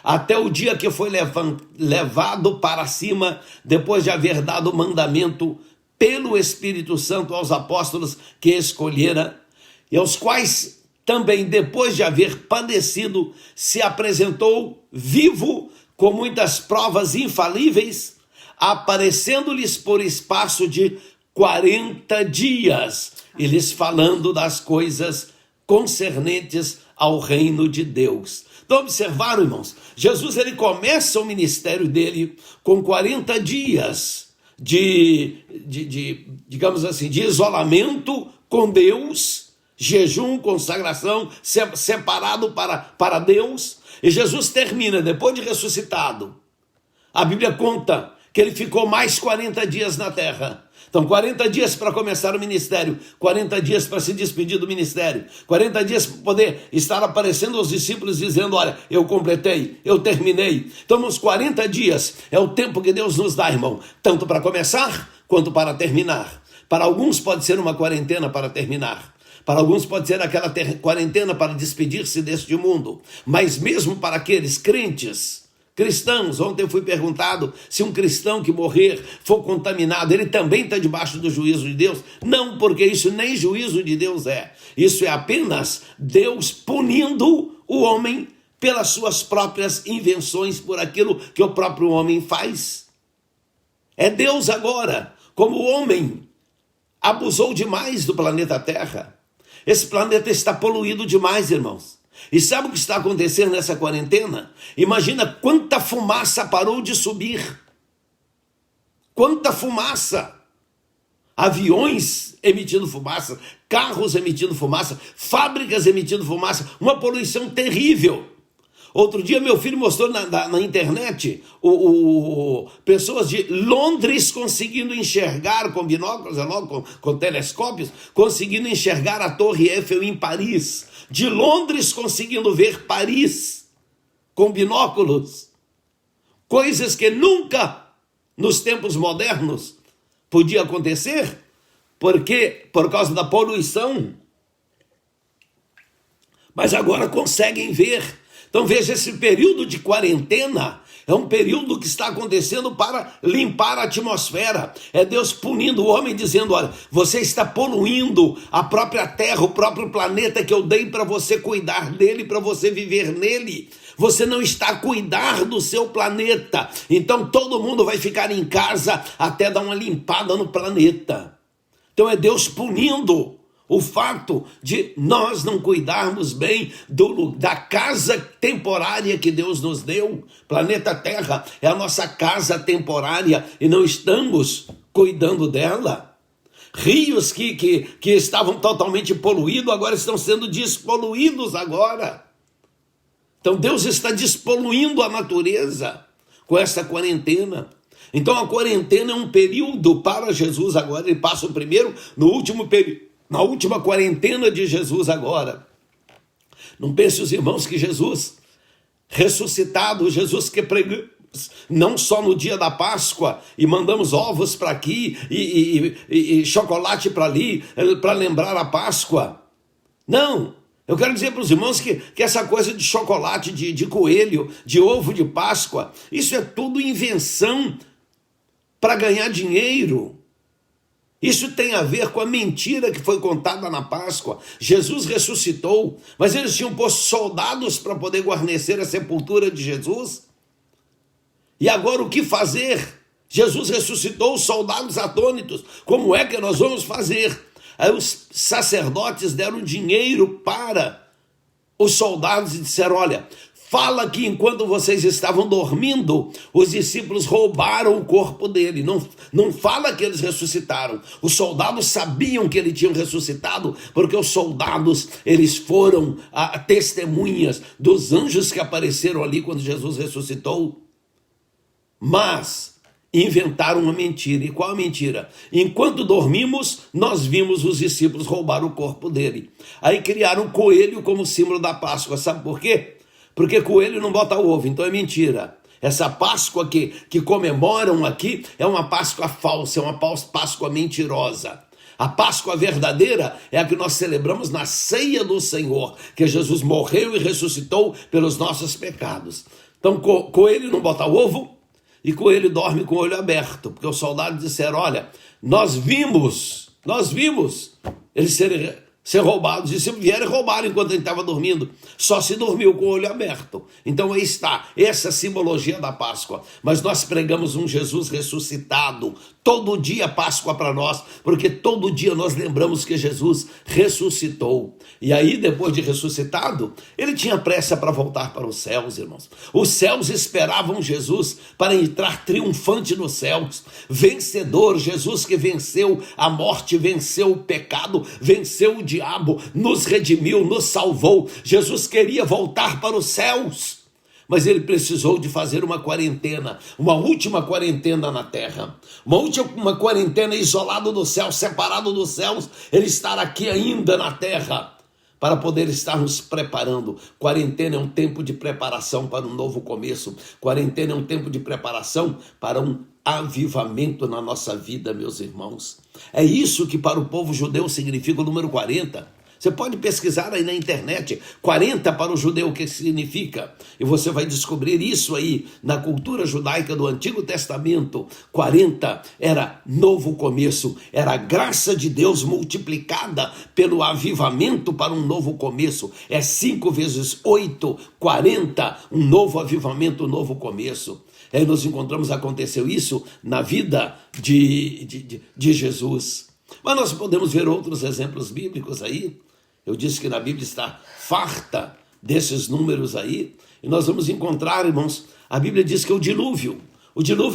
até o dia que foi levado para cima, depois de haver dado mandamento pelo Espírito Santo aos apóstolos que escolhera, e aos quais também, depois de haver padecido, se apresentou vivo com muitas provas infalíveis, aparecendo-lhes por espaço de 40 dias, eles falando das coisas concernentes ao reino de Deus. Então observaram, irmãos, Jesus ele começa o ministério dele com 40 dias digamos assim, de isolamento com Deus, jejum, consagração, separado para Deus, e Jesus termina, depois de ressuscitado, a Bíblia conta que ele ficou mais 40 dias na terra. Então 40 dias para começar o ministério, 40 dias para se despedir do ministério, 40 dias para poder estar aparecendo aos discípulos dizendo, olha, eu completei, eu terminei. Então uns 40 dias é o tempo que Deus nos dá, irmão, tanto para começar quanto para terminar. Para alguns pode ser uma quarentena para terminar. Para alguns pode ser aquela quarentena para despedir-se deste mundo. Mas mesmo para aqueles crentes, cristãos, ontem eu fui perguntado se um cristão que morrer for contaminado, ele também está debaixo do juízo de Deus? Não, porque isso nem juízo de Deus é. Isso é apenas Deus punindo o homem pelas suas próprias invenções, por aquilo que o próprio homem faz. É Deus agora, como o homem abusou demais do planeta Terra. Esse planeta está poluído demais, irmãos. E sabe o que está acontecendo nessa quarentena? Imagina quanta fumaça parou de subir. Quanta fumaça. Aviões emitindo fumaça, carros emitindo fumaça, fábricas emitindo fumaça, uma poluição terrível. Outro dia meu filho mostrou na internet pessoas de Londres conseguindo enxergar com binóculos, com telescópios, conseguindo enxergar a Torre Eiffel em Paris. De Londres conseguindo ver Paris com binóculos. Coisas que nunca nos tempos modernos podia acontecer, porque por causa da poluição. Mas agora conseguem ver. Então veja, esse período de quarentena é um período que está acontecendo para limpar a atmosfera. É Deus punindo o homem, dizendo, olha, você está poluindo a própria terra, o próprio planeta que eu dei para você cuidar dele, para você viver nele. Você não está a cuidar do seu planeta. Então todo mundo vai ficar em casa até dar uma limpada no planeta. Então é Deus punindo o fato de nós não cuidarmos bem da casa temporária que Deus nos deu. Planeta Terra é a nossa casa temporária e não estamos cuidando dela. Rios que estavam totalmente poluídos agora estão sendo despoluídos agora. Então Deus está despoluindo a natureza com essa quarentena. Então a quarentena é um período para Jesus agora. Ele passa o primeiro, no último período, na última quarentena de Jesus agora. Não pense os irmãos que Jesus ressuscitado, Jesus que pregamos não só no dia da Páscoa e mandamos ovos para aqui e chocolate para ali, para lembrar a Páscoa. Não, eu quero dizer para os irmãos que essa coisa de chocolate, de coelho, de ovo de Páscoa, isso é tudo invenção para ganhar dinheiro. Isso tem a ver com a mentira que foi contada na Páscoa. Jesus ressuscitou, mas eles tinham posto soldados para poder guarnecer a sepultura de Jesus. E agora o que fazer? Jesus ressuscitou, os soldados atônitos. Como é que nós vamos fazer? Aí os sacerdotes deram dinheiro para os soldados e disseram: olha, fala que enquanto vocês estavam dormindo, os discípulos roubaram o corpo dele. Não fala que eles ressuscitaram. Os soldados sabiam que ele tinha ressuscitado, porque os soldados, eles foram testemunhas dos anjos que apareceram ali quando Jesus ressuscitou. Mas inventaram uma mentira. E qual a mentira? Enquanto dormimos, nós vimos os discípulos roubar o corpo dele. Aí criaram um coelho como símbolo da Páscoa. Sabe por quê? Porque coelho não bota ovo, então é mentira. Essa Páscoa que comemoram aqui é uma Páscoa falsa, é uma Páscoa mentirosa. A Páscoa verdadeira é a que nós celebramos na ceia do Senhor, que Jesus morreu e ressuscitou pelos nossos pecados. Então coelho não bota ovo, e coelho dorme com o olho aberto, porque os soldados disseram: olha, nós vimos eles ser roubados, e se vieram e roubaram enquanto ele estava dormindo, só se dormiu com o olho aberto. Então aí está, essa simbologia da Páscoa. Mas nós pregamos um Jesus ressuscitado, todo dia Páscoa para nós, porque todo dia nós lembramos que Jesus ressuscitou. E aí, depois de ressuscitado, ele tinha pressa para voltar para os céus, irmãos. Os céus esperavam Jesus para entrar triunfante nos céus, vencedor, Jesus que venceu a morte, venceu o pecado, venceu o diabo, nos redimiu, nos salvou. Jesus queria voltar para os céus, mas ele precisou de fazer uma quarentena, uma última quarentena na terra, uma última quarentena isolado do céu, separado dos céus, ele estar aqui ainda na terra, para poder estar nos preparando. Quarentena é um tempo de preparação para um novo começo, quarentena é um tempo de preparação para um avivamento na nossa vida, meus irmãos. É isso que para o povo judeu significa o número 40. Você pode pesquisar aí na internet, 40 para o judeu, o que significa? E você vai descobrir isso aí na cultura judaica do Antigo Testamento. 40 era novo começo, era a graça de Deus multiplicada pelo avivamento para um novo começo. É 5 vezes 8, 40, um novo avivamento, um novo começo. Aí nós encontramos, aconteceu isso na vida de Jesus. Mas nós podemos ver outros exemplos bíblicos aí. Eu disse que na Bíblia está farta desses números aí. E nós vamos encontrar, irmãos, a Bíblia diz que o dilúvio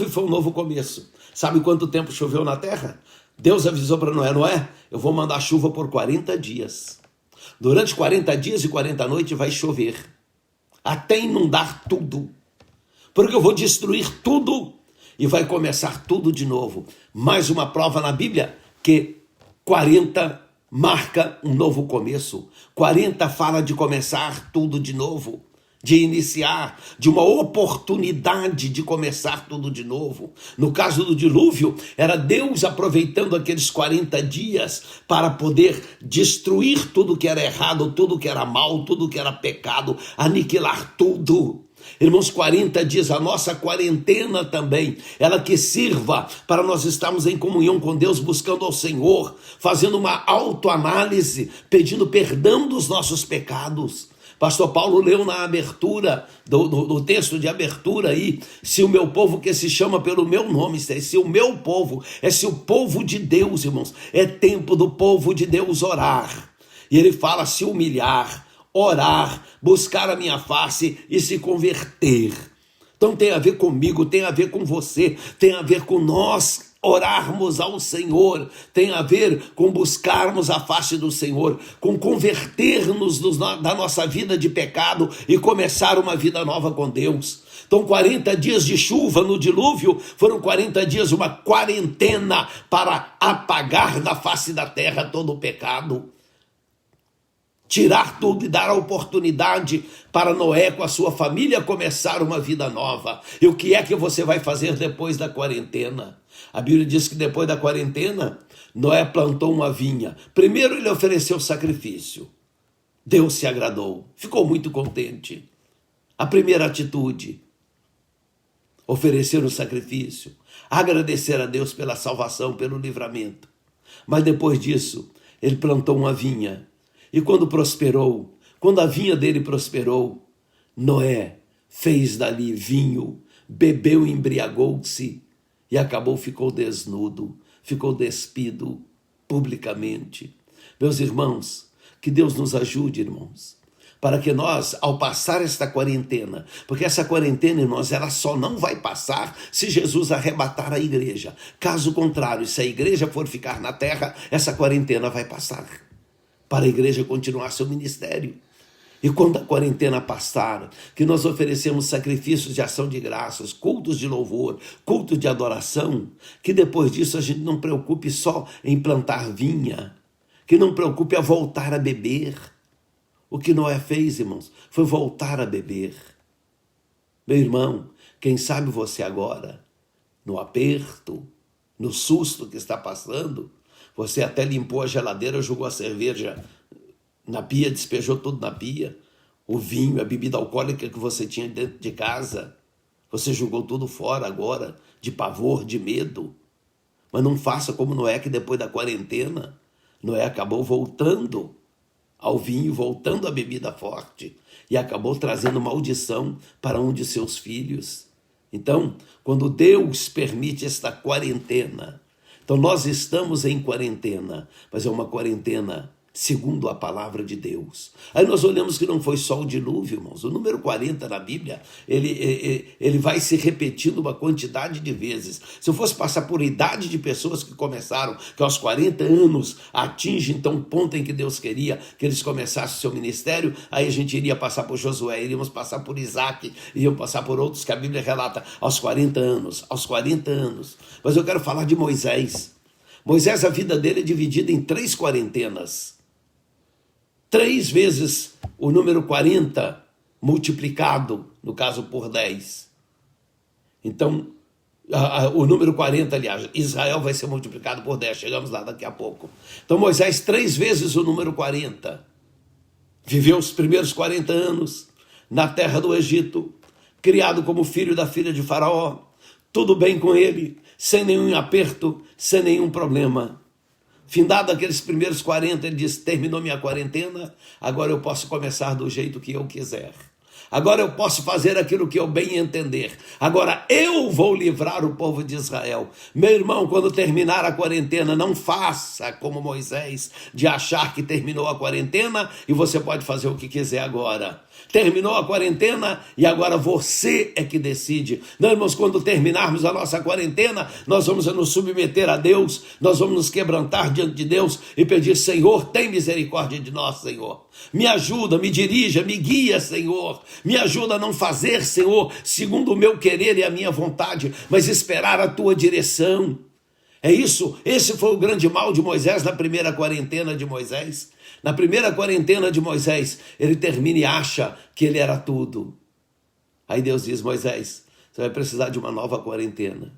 foi um novo começo. Sabe quanto tempo choveu na terra? Deus avisou para Noé, eu vou mandar chuva por 40 dias. Durante 40 dias e 40 noites vai chover, até inundar tudo. Porque eu vou destruir tudo e vai começar tudo de novo. Mais uma prova na Bíblia que 40 marca um novo começo. 40 fala de começar tudo de novo, de iniciar, de uma oportunidade de começar tudo de novo. No caso do dilúvio, era Deus aproveitando aqueles 40 dias para poder destruir tudo que era errado, tudo que era mal, tudo que era pecado, aniquilar tudo. Irmãos, 40 dias, a nossa quarentena também, ela que sirva para nós estarmos em comunhão com Deus, buscando ao Senhor, fazendo uma autoanálise, pedindo perdão dos nossos pecados. Pastor Paulo leu na abertura, do texto de abertura aí, se o meu povo que se chama pelo meu nome, se o meu povo, se o povo de Deus, irmãos, é tempo do povo de Deus orar. E ele fala se humilhar, orar, buscar a minha face e se converter. Então tem a ver comigo, tem a ver com você, tem a ver com nós orarmos ao Senhor, tem a ver com buscarmos a face do Senhor, com converter-nos da nossa vida de pecado e começar uma vida nova com Deus. Então 40 dias de chuva no dilúvio foram 40 dias, uma quarentena para apagar da face da terra todo o pecado. Tirar tudo e dar a oportunidade para Noé com a sua família começar uma vida nova. E o que é que você vai fazer depois da quarentena? A Bíblia diz que depois da quarentena, Noé plantou uma vinha. Primeiro ele ofereceu sacrifício. Deus se agradou, ficou muito contente. A primeira atitude, oferecer o sacrifício, agradecer a Deus pela salvação, pelo livramento. Mas depois disso, ele plantou uma vinha. E quando prosperou, quando a vinha dele prosperou, Noé fez dali vinho, bebeu, embriagou-se e ficou desnudo, ficou despido publicamente. Meus irmãos, que Deus nos ajude, irmãos, para que nós, ao passar esta quarentena, porque essa quarentena, irmãos, ela só não vai passar se Jesus arrebatar a igreja. Caso contrário, se a igreja for ficar na terra, essa quarentena vai passar, para a igreja continuar seu ministério. E quando a quarentena passar, que nós oferecemos sacrifícios de ação de graças, cultos de louvor, cultos de adoração, que depois disso a gente não preocupe só em plantar vinha, que não preocupe a voltar a beber. O que Noé fez, irmãos, foi voltar a beber. Meu irmão, quem sabe você agora, no aperto, no susto que está passando, você até limpou a geladeira, jogou a cerveja na pia, despejou tudo na pia, o vinho, a bebida alcoólica que você tinha dentro de casa, você jogou tudo fora agora, de pavor, de medo. Mas não faça como Noé, que depois da quarentena, Noé acabou voltando ao vinho, voltando à bebida forte, e acabou trazendo maldição para um de seus filhos. Então, quando Deus permite esta quarentena, então nós estamos em quarentena, mas é uma quarentena segundo a palavra de Deus. Aí nós olhamos que não foi só o dilúvio, irmãos. O número 40 na Bíblia, ele vai se repetindo uma quantidade de vezes. Se eu fosse passar por idade de pessoas que começaram, que aos 40 anos atingem então o ponto em que Deus queria que eles começassem o seu ministério, aí a gente iria passar por Josué, iríamos passar por Isaac, iríamos passar por outros que a Bíblia relata aos 40 anos. Mas eu quero falar de Moisés. Moisés, a vida dele é dividida em 3 quarentenas. 3 vezes o número 40 multiplicado, no caso por 10. Então, o número 40, aliás, Israel vai ser multiplicado por 10, chegamos lá daqui a pouco. Então Moisés 3 vezes o número 40. Viveu os primeiros 40 anos na terra do Egito, criado como filho da filha de Faraó, tudo bem com ele, sem nenhum aperto, sem nenhum problema. Findado aqueles primeiros 40, ele diz, terminou minha quarentena, agora eu posso começar do jeito que eu quiser. Agora eu posso fazer aquilo que eu bem entender. Agora eu vou livrar o povo de Israel. Meu irmão, quando terminar a quarentena, não faça como Moisés, de achar que terminou a quarentena e você pode fazer o que quiser agora. Terminou a quarentena e agora você é que decide. Não, irmãos, quando terminarmos a nossa quarentena, nós vamos nos submeter a Deus, nós vamos nos quebrantar diante de Deus e pedir, Senhor, tem misericórdia de nós, Senhor. Me ajuda, me dirija, me guia, Senhor. Me ajuda a não fazer, Senhor, segundo o meu querer e a minha vontade, mas esperar a tua direção. É isso, esse foi o grande mal de Moisés na primeira quarentena de Moisés. Na primeira quarentena de Moisés, ele termina e acha que ele era tudo. Aí Deus diz, Moisés, você vai precisar de uma nova quarentena.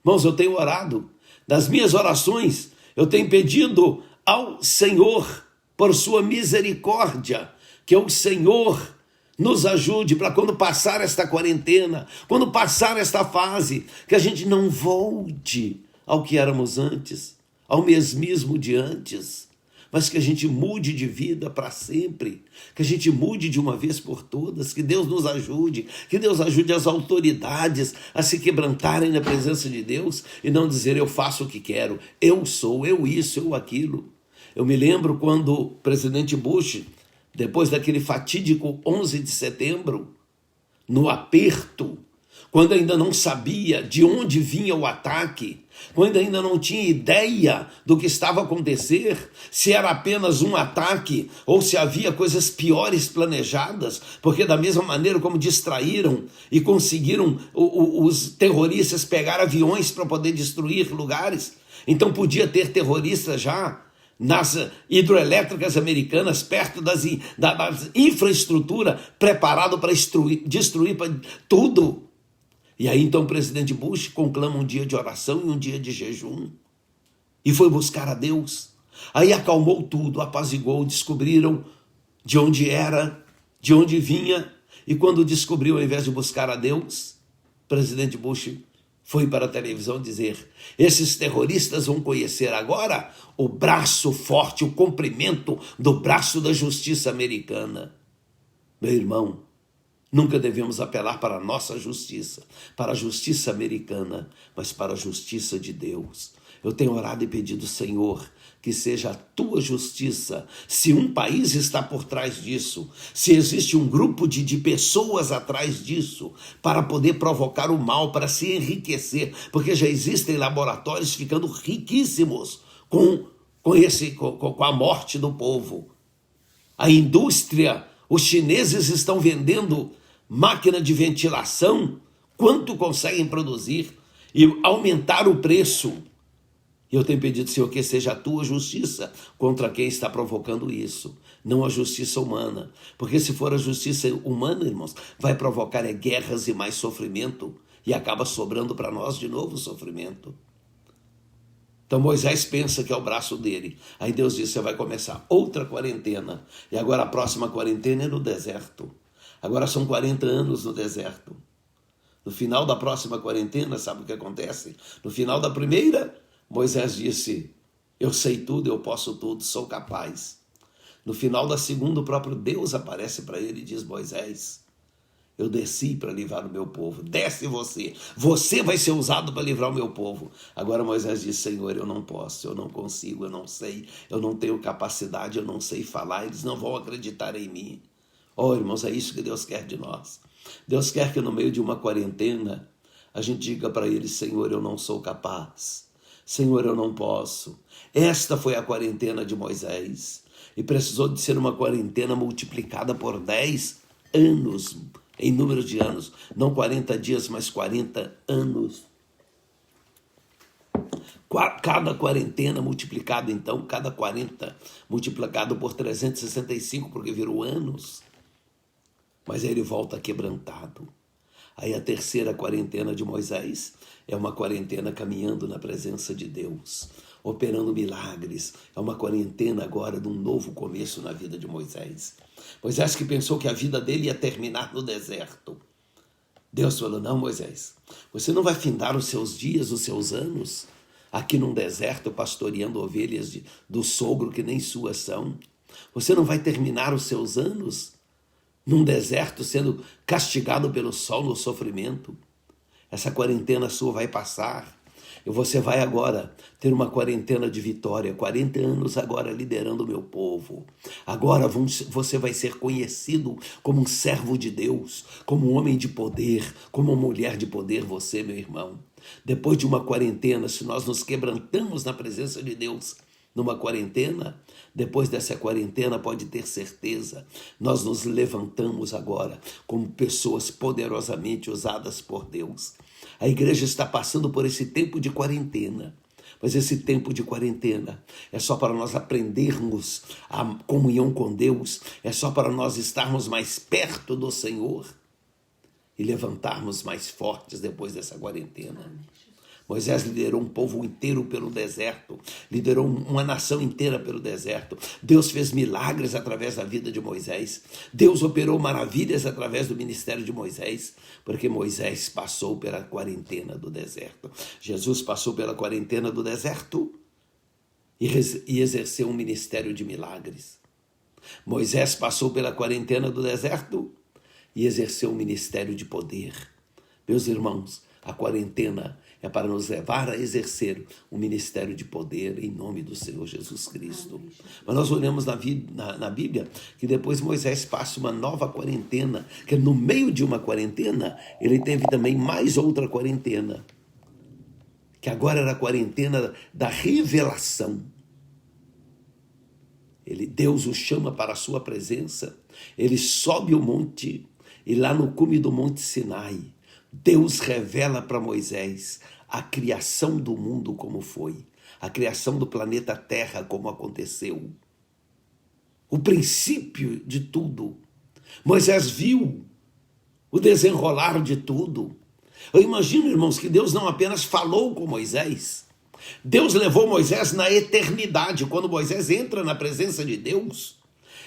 Irmãos, eu tenho orado, nas minhas orações, eu tenho pedido ao Senhor, por sua misericórdia, que o Senhor nos ajude para quando passar esta quarentena, quando passar esta fase, que a gente não volte ao que éramos antes, ao mesmismo de antes, mas que a gente mude de vida para sempre, que a gente mude de uma vez por todas, que Deus nos ajude, que Deus ajude as autoridades a se quebrantarem na presença de Deus e não dizer eu faço o que quero, eu sou, eu isso, eu aquilo. Eu me lembro quando o presidente Bush, depois daquele fatídico 11 de setembro, no aperto, quando ainda não sabia de onde vinha o ataque, quando ainda não tinha ideia do que estava a acontecer, se era apenas um ataque ou se havia coisas piores planejadas, porque da mesma maneira como distraíram e conseguiram os terroristas pegar aviões para poder destruir lugares, então podia ter terroristas já nas hidroelétricas americanas, perto da infraestrutura, preparado para destruir tudo. E aí então o presidente Bush conclama um dia de oração e um dia de jejum. E foi buscar a Deus. Aí acalmou tudo, apaziguou, descobriram de onde era, de onde vinha. E quando descobriu, ao invés de buscar a Deus, o presidente Bush foi para a televisão dizer: esses terroristas vão conhecer agora o braço forte, o comprimento do braço da justiça americana. Meu irmão, nunca devemos apelar para a nossa justiça, para a justiça americana, mas para a justiça de Deus. Eu tenho orado e pedido, Senhor, que seja a tua justiça. Se um país está por trás disso, se existe um grupo de pessoas atrás disso, para poder provocar o mal, para se enriquecer, porque já existem laboratórios ficando riquíssimos com a morte do povo. A indústria, os chineses estão vendendo máquina de ventilação, quanto conseguem produzir e aumentar o preço. E eu tenho pedido, Senhor, que seja a tua justiça contra quem está provocando isso, não a justiça humana. Porque se for a justiça humana, irmãos, vai provocar guerras e mais sofrimento, e acaba sobrando para nós de novo o sofrimento. Então Moisés pensa que é o braço dele. Aí Deus diz: você vai começar outra quarentena. E agora a próxima quarentena é no deserto. Agora são 40 anos no deserto. No final da próxima quarentena, sabe o que acontece? No final da primeira, Moisés disse: eu sei tudo, eu posso tudo, sou capaz. No final da segunda, o próprio Deus aparece para ele e diz: Moisés, eu desci para livrar o meu povo. Desce você. Você vai ser usado para livrar o meu povo. Agora Moisés diz: Senhor, eu não posso, eu não consigo, eu não sei, eu não tenho capacidade, eu não sei falar, eles não vão acreditar em mim. Oh, irmãos, é isso que Deus quer de nós. Deus quer que no meio de uma quarentena a gente diga para ele: Senhor, eu não sou capaz. Senhor, eu não posso. Esta foi a quarentena de Moisés. E precisou de ser uma quarentena multiplicada por 10 anos, em número de anos. Não 40 dias, mas 40 anos. Cada quarentena multiplicado, então, cada 40 multiplicado por 365, porque virou anos. Mas aí ele volta quebrantado. Aí a terceira quarentena de Moisés é uma quarentena caminhando na presença de Deus, operando milagres. É uma quarentena agora de um novo começo na vida de Moisés. Moisés que pensou que a vida dele ia terminar no deserto. Deus falou: não, Moisés, você não vai findar os seus dias, os seus anos, aqui num deserto pastoreando ovelhas do sogro que nem suas são. Você não vai terminar os seus anos num deserto sendo castigado pelo sol no sofrimento. Essa quarentena sua vai passar e você vai agora ter uma quarentena de vitória. 40 anos agora liderando o meu povo. Agora você vai ser conhecido como um servo de Deus, como um homem de poder, como uma mulher de poder, você, meu irmão. Depois de uma quarentena, se nós nos quebrantamos na presença de Deus numa quarentena, depois dessa quarentena, pode ter certeza, nós nos levantamos agora como pessoas poderosamente usadas por Deus. A igreja está passando por esse tempo de quarentena, mas esse tempo de quarentena é só para nós aprendermos a comunhão com Deus, é só para nós estarmos mais perto do Senhor e levantarmos mais fortes depois dessa quarentena. Moisés liderou um povo inteiro pelo deserto, liderou uma nação inteira pelo deserto. Deus fez milagres através da vida de Moisés. Deus operou maravilhas através do ministério de Moisés, porque Moisés passou pela quarentena do deserto. Jesus passou pela quarentena do deserto e exerceu um ministério de milagres. Moisés passou pela quarentena do deserto e exerceu um ministério de poder. Meus irmãos, A quarentena é para nos levar a exercer um ministério de poder em nome do Senhor Jesus Cristo. Mas nós olhamos na Bíblia que depois Moisés passa uma nova quarentena, que no meio de uma quarentena, ele teve também mais outra quarentena, que agora era a quarentena da revelação. Deus o chama para a sua presença, ele sobe o monte, e lá no cume do Monte Sinai, Deus revela para Moisés a criação do mundo como foi, a criação do planeta Terra como aconteceu, o princípio de tudo. Moisés viu o desenrolar de tudo. Eu imagino, irmãos, que Deus não apenas falou com Moisés, Deus levou Moisés na eternidade. Quando Moisés entra na presença de Deus,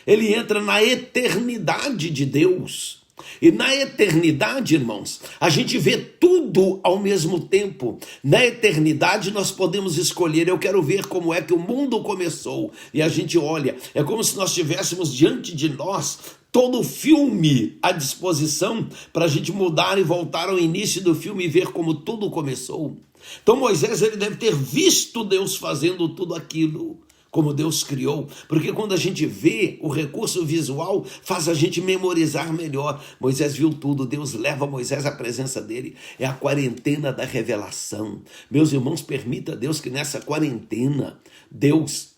ele entra na eternidade de Deus. E na eternidade, irmãos, a gente vê tudo ao mesmo tempo. Na eternidade nós podemos escolher, eu quero ver como é que o mundo começou. E a gente olha, é como se nós tivéssemos diante de nós todo o filme à disposição para a gente mudar e voltar ao início do filme e ver como tudo começou. Então Moisés, ele deve ter visto Deus fazendo tudo aquilo, como Deus criou, porque quando a gente vê o recurso visual, faz a gente memorizar melhor. Moisés viu tudo, Deus leva Moisés à presença dele, é a quarentena da revelação. Meus irmãos, permita a Deus que nessa quarentena, Deus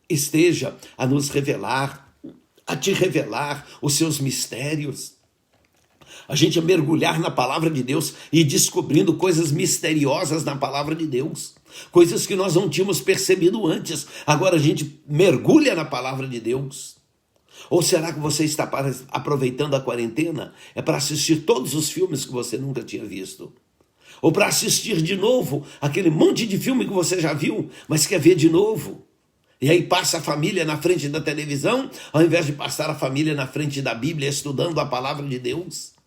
esteja a nos revelar, a te revelar os seus mistérios. A gente mergulhar na palavra de Deus e descobrindo coisas misteriosas na palavra de Deus, coisas que nós não tínhamos percebido antes. Agora a gente mergulha na palavra de Deus. Ou será que você está aproveitando a quarentena? É para assistir todos os filmes que você nunca tinha visto? Ou para assistir de novo aquele monte de filme que você já viu, mas quer ver de novo? E aí passa a família na frente da televisão, ao invés de passar a família na frente da Bíblia, estudando a palavra de Deus.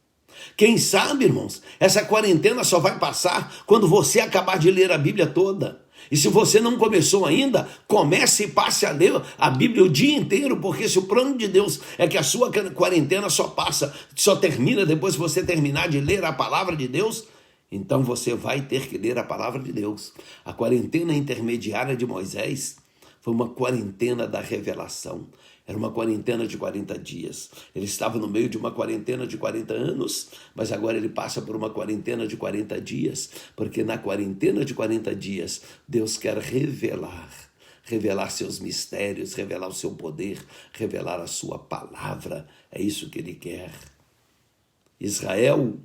Quem sabe, irmãos, essa quarentena só vai passar quando você acabar de ler a Bíblia toda. E se você não começou ainda, comece e passe a ler a Bíblia o dia inteiro, porque se o plano de Deus é que a sua quarentena só termina depois que você terminar de ler a palavra de Deus, então você vai ter que ler a palavra de Deus. A quarentena intermediária de Moisés foi uma quarentena da revelação. Era uma quarentena de 40 dias. Ele estava no meio de uma quarentena de 40 anos, mas agora ele passa por uma quarentena de 40 dias, porque na quarentena de 40 dias, Deus quer revelar seus mistérios, revelar o seu poder, revelar a sua palavra. É isso que ele quer. Israel,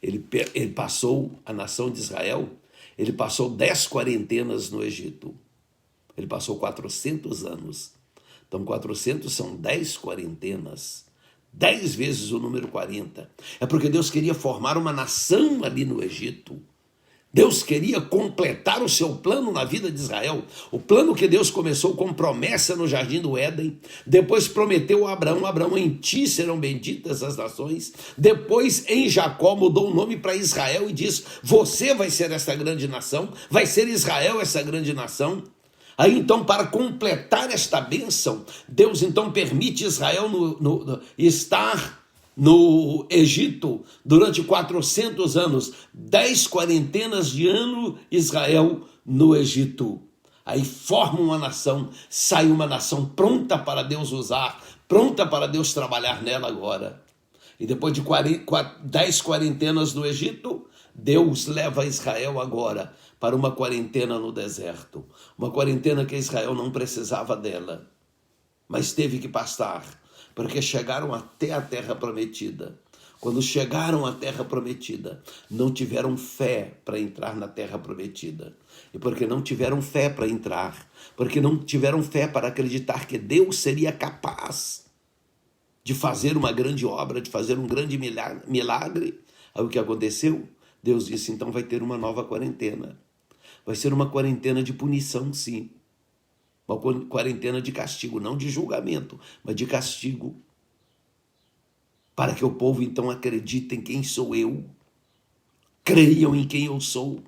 ele passou, a nação de Israel, ele passou 10 quarentenas no Egito. Ele passou 400 anos. Então 400 são 10 quarentenas, 10 vezes o número 40. É porque Deus queria formar uma nação ali no Egito. Deus queria completar o seu plano na vida de Israel. O plano que Deus começou com promessa no Jardim do Éden. Depois prometeu a Abraão, Abraão, em ti serão benditas as nações. Depois em Jacó mudou o nome para Israel e diz, você vai ser essa grande nação, vai ser Israel essa grande nação. Aí então, para completar esta bênção, Deus então permite Israel estar no Egito durante 400 anos, 10 quarentenas de ano, Israel no Egito. Aí forma uma nação, sai uma nação pronta para Deus usar, pronta para Deus trabalhar nela agora. E depois de 10 quarentenas no Egito, Deus leva Israel agora para uma quarentena no deserto. Uma quarentena que Israel não precisava dela, mas teve que passar, porque chegaram até a terra prometida. Quando chegaram à terra prometida, não tiveram fé para entrar na terra prometida. E porque não tiveram fé para entrar, porque não tiveram fé para acreditar que Deus seria capaz de fazer uma grande obra, de fazer um grande milagre, aí o que aconteceu? Deus disse, então vai ter uma nova quarentena. Vai ser uma quarentena de punição, sim. Uma quarentena de castigo, não de julgamento, mas de castigo. Para que o povo então acredite em quem sou eu, creiam em quem eu sou.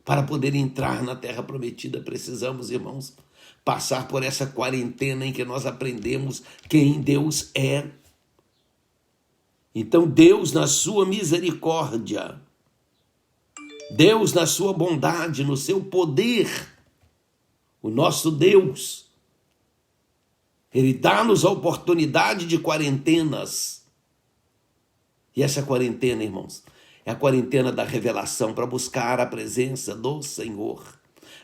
Para poder entrar na terra prometida, precisamos, irmãos, passar por essa quarentena em que nós aprendemos quem Deus é. Então Deus, na sua misericórdia, Deus, na sua bondade, no seu poder, o nosso Deus, Ele dá-nos a oportunidade de quarentenas. E essa quarentena, irmãos, é a quarentena da revelação para buscar a presença do Senhor,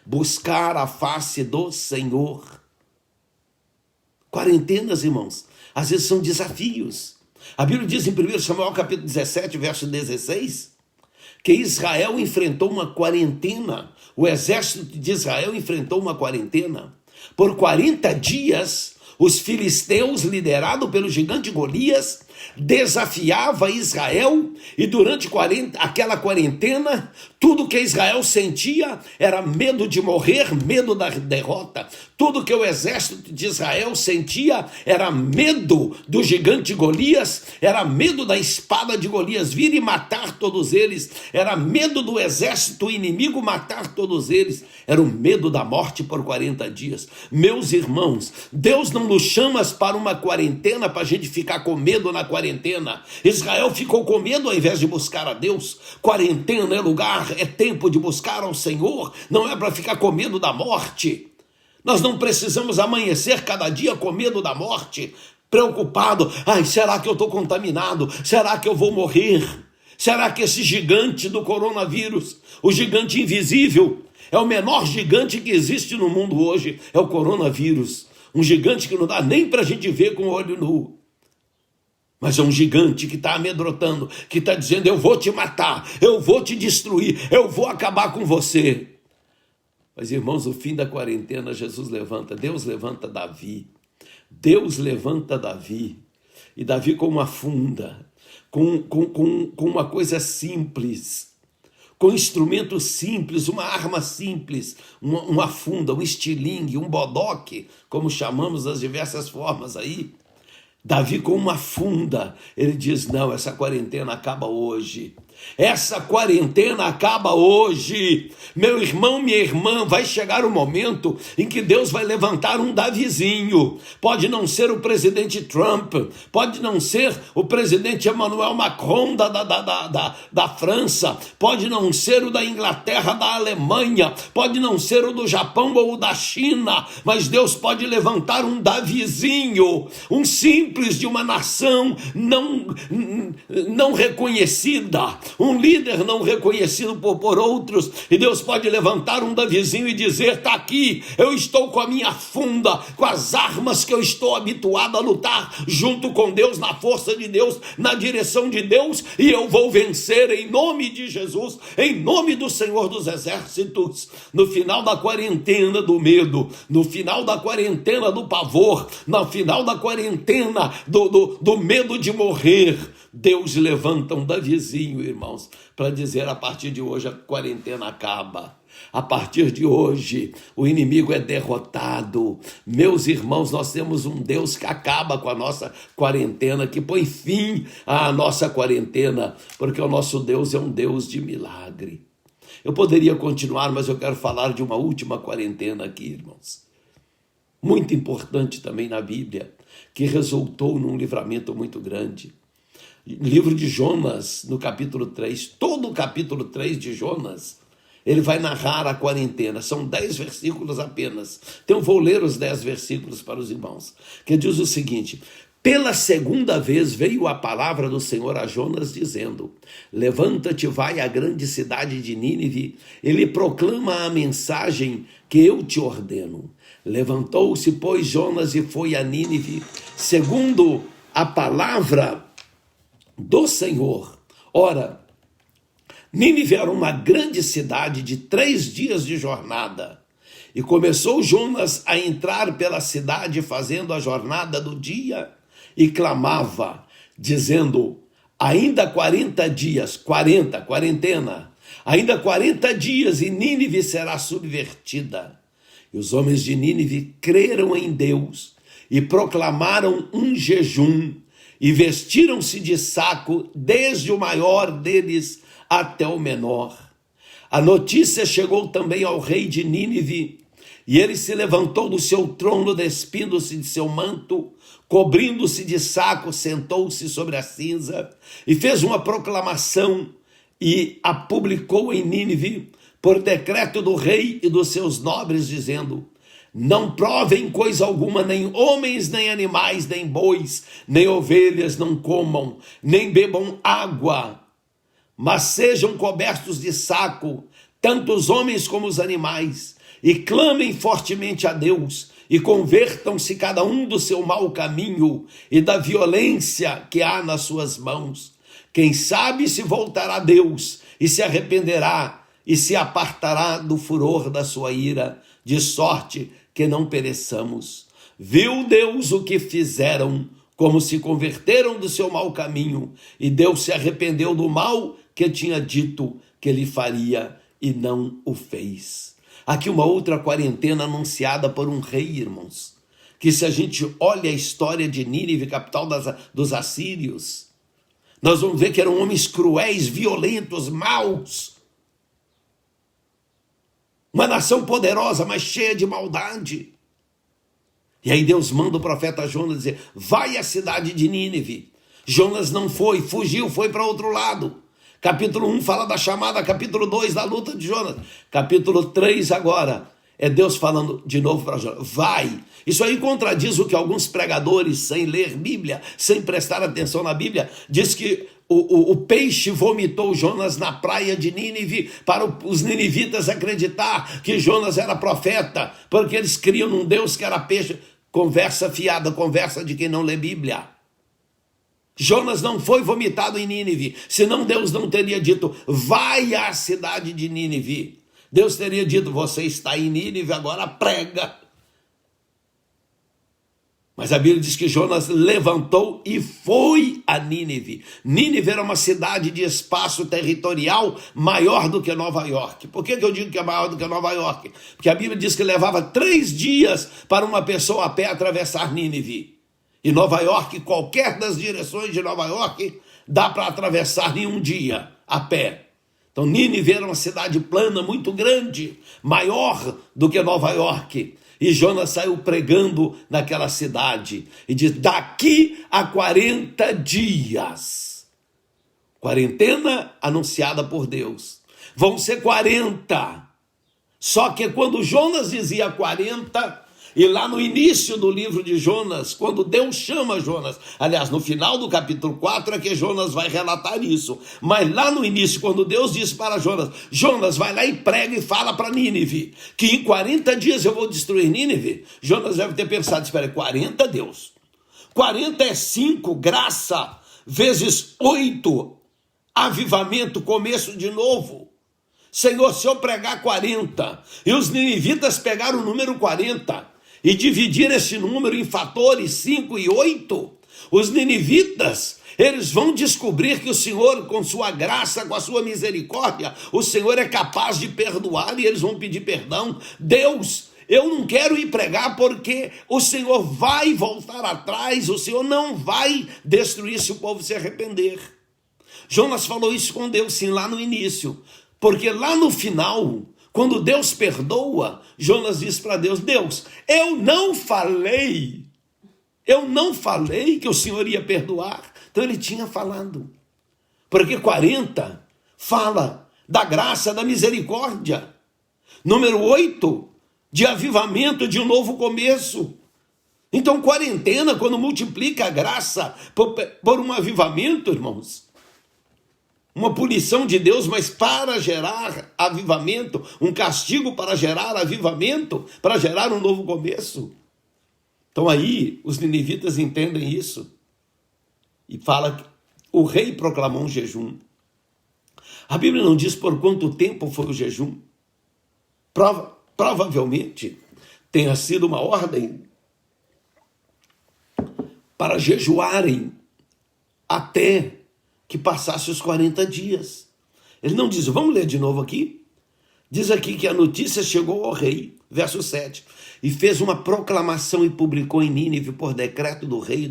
buscar a face do Senhor. Quarentenas, irmãos, às vezes são desafios. A Bíblia diz em 1 Samuel capítulo 17, verso 16, que Israel enfrentou uma quarentena, o exército de Israel enfrentou uma quarentena. Por 40 dias, os filisteus, liderados pelo gigante Golias, desafiava Israel, e durante aquela quarentena, tudo que Israel sentia era medo de morrer, medo da derrota. Tudo que o exército de Israel sentia era medo do gigante Golias, era medo da espada de Golias vir e matar todos eles, era medo do exército inimigo matar todos eles, era o medo da morte por 40 dias. Meus irmãos, Deus não nos chama para uma quarentena para a gente ficar com medo na quarentena. Israel ficou com medo ao invés de buscar a Deus. Quarentena é lugar, é tempo de buscar ao Senhor, não é para ficar com medo da morte. Nós não precisamos amanhecer cada dia com medo da morte, preocupado. Ai, será que eu estou contaminado? Será que eu vou morrer? Será que esse gigante do coronavírus, o gigante invisível, é o menor gigante que existe no mundo hoje? É o coronavírus. Um gigante que não dá nem para a gente ver com o olho nu. Mas é um gigante que está amedrontando, que está dizendo: eu vou te matar, eu vou te destruir, eu vou acabar com você. Mas, irmãos, no fim da quarentena, Jesus levanta, Deus levanta Davi. Deus levanta Davi. E Davi com uma funda, com uma coisa simples, com instrumento simples, uma arma simples, uma funda, um estilingue, um bodoque, como chamamos das diversas formas aí. Davi com uma funda, ele diz: não, essa quarentena acaba hoje. Essa quarentena acaba hoje. Meu irmão, minha irmã, vai chegar o momento em que Deus vai levantar um Davizinho. Pode não ser o presidente Trump, pode não ser o presidente Emmanuel Macron da França, pode não ser o da Inglaterra, da Alemanha, pode não ser o do Japão ou o da China, mas Deus pode levantar um Davizinho, um simples de uma nação não reconhecida, um líder não reconhecido por outros, e Deus pode levantar um Davizinho e dizer: está aqui, eu estou com a minha funda, com as armas que eu estou habituado a lutar junto com Deus, na força de Deus, na direção de Deus, e eu vou vencer em nome de Jesus, em nome do Senhor dos Exércitos. No final da quarentena do medo, no final da quarentena do pavor, no final da quarentena do medo de morrer, Deus levanta um Davizinho, irmãos, para dizer: a partir de hoje a quarentena acaba. A partir de hoje o inimigo é derrotado. Meus irmãos, nós temos um Deus que acaba com a nossa quarentena, que põe fim à nossa quarentena, porque o nosso Deus é um Deus de milagre. Eu poderia continuar, mas eu quero falar de uma última quarentena aqui, irmãos. Muito importante também na Bíblia, que resultou num livramento muito grande. Livro de Jonas, no capítulo 3, todo o capítulo 3 de Jonas, ele vai narrar a quarentena. São 10 versículos apenas. Então eu vou ler os 10 versículos para os irmãos, que diz o seguinte: pela segunda vez veio a palavra do Senhor a Jonas, dizendo: levanta-te, vai à grande cidade de Nínive, e lhe proclama a mensagem que eu te ordeno. Levantou-se, pois, Jonas e foi a Nínive, segundo a palavra do Senhor. Ora, Nínive era uma grande cidade de 3 dias de jornada. E começou Jonas a entrar pela cidade, fazendo a jornada do dia, e clamava, dizendo: ainda 40 dias, quarentena, ainda 40 dias e Nínive será subvertida. E os homens de Nínive creram em Deus e proclamaram um jejum, e vestiram-se de saco, desde o maior deles até o menor. A notícia chegou também ao rei de Nínive, e ele se levantou do seu trono, despindo-se de seu manto, cobrindo-se de saco, sentou-se sobre a cinza e fez uma proclamação: e a publicou em Nínive por decreto do rei e dos seus nobres, dizendo: não provem coisa alguma, nem homens, nem animais, nem bois, nem ovelhas não comam, nem bebam água, mas sejam cobertos de saco, tanto os homens como os animais, e clamem fortemente a Deus, e convertam-se cada um do seu mau caminho e da violência que há nas suas mãos. Quem sabe se voltará a Deus e se arrependerá e se apartará do furor da sua ira, de sorte que não pereçamos. Viu Deus o que fizeram, como se converteram do seu mau caminho, e Deus se arrependeu do mal que tinha dito que ele faria e não o fez. Aqui uma outra quarentena anunciada por um rei, irmãos, que se a gente olha a história de Nínive, capital dos assírios, nós vamos ver que eram homens cruéis, violentos, maus. Uma nação poderosa, mas cheia de maldade. E aí Deus manda o profeta Jonas dizer: vai à cidade de Nínive. Jonas não foi, fugiu, foi para outro lado. Capítulo 1 fala da chamada, capítulo 2 da luta de Jonas. Capítulo 3 agora é Deus falando de novo para Jonas: vai. Isso aí contradiz o que alguns pregadores, sem ler Bíblia, sem prestar atenção na Bíblia, diz que o peixe vomitou Jonas na praia de Nínive para os ninivitas acreditar que Jonas era profeta, porque eles criam num Deus que era peixe. Conversa fiada, conversa de quem não lê Bíblia. Jonas não foi vomitado em Nínive, senão Deus não teria dito: vai à cidade de Nínive. Deus teria dito: você está em Nínive, agora prega. Mas a Bíblia diz que Jonas levantou e foi a Nínive. Nínive era uma cidade de espaço territorial maior do que Nova York. Por que eu digo que é maior do que Nova York? Porque a Bíblia diz que levava 3 dias para uma pessoa a pé atravessar Nínive. E Nova York, qualquer das direções de Nova York, dá para atravessar em um dia a pé. Então Nínive era uma cidade plana muito grande, maior do que Nova York. E Jonas saiu pregando naquela cidade e diz: daqui a 40 dias, quarentena anunciada por Deus, vão ser 40. Só que quando Jonas dizia 40, e lá no início do livro de Jonas, quando Deus chama Jonas, aliás, no final do capítulo 4 é que Jonas vai relatar isso, mas lá no início, quando Deus disse para Jonas: Jonas, vai lá e prega e fala para Nínive, que em 40 dias eu vou destruir Nínive, Jonas deve ter pensado: espera, 40 Deus, 40 é 5, graça, vezes 8, avivamento, começo de novo. Senhor, se eu pregar 40, e os ninivitas pegaram o número 40, e dividir esse número em fatores 5 e 8, os ninivitas, eles vão descobrir que o Senhor, com sua graça, com a sua misericórdia, o Senhor é capaz de perdoar, e eles vão pedir perdão. Deus, eu não quero ir pregar porque o Senhor vai voltar atrás, o Senhor não vai destruir se o povo se arrepender. Jonas falou isso com Deus, sim, lá no início, porque lá no final, quando Deus perdoa, Jonas diz para Deus: Deus, eu não falei que o Senhor ia perdoar. Então ele tinha falado. Porque 40 fala da graça, da misericórdia. Número 8, de avivamento, de um novo começo. Então quarentena, quando multiplica a graça por um avivamento, irmãos, uma punição de Deus, mas para gerar avivamento, um castigo para gerar avivamento, para gerar um novo começo. Então aí os ninivitas entendem isso e fala que o rei proclamou um jejum. A Bíblia não diz por quanto tempo foi o jejum. Provavelmente tenha sido uma ordem para jejuarem até que passasse os 40 dias. Ele não diz, vamos ler de novo aqui? Diz aqui que a notícia chegou ao rei, verso 7, e fez uma proclamação e publicou em Nínive por decreto do rei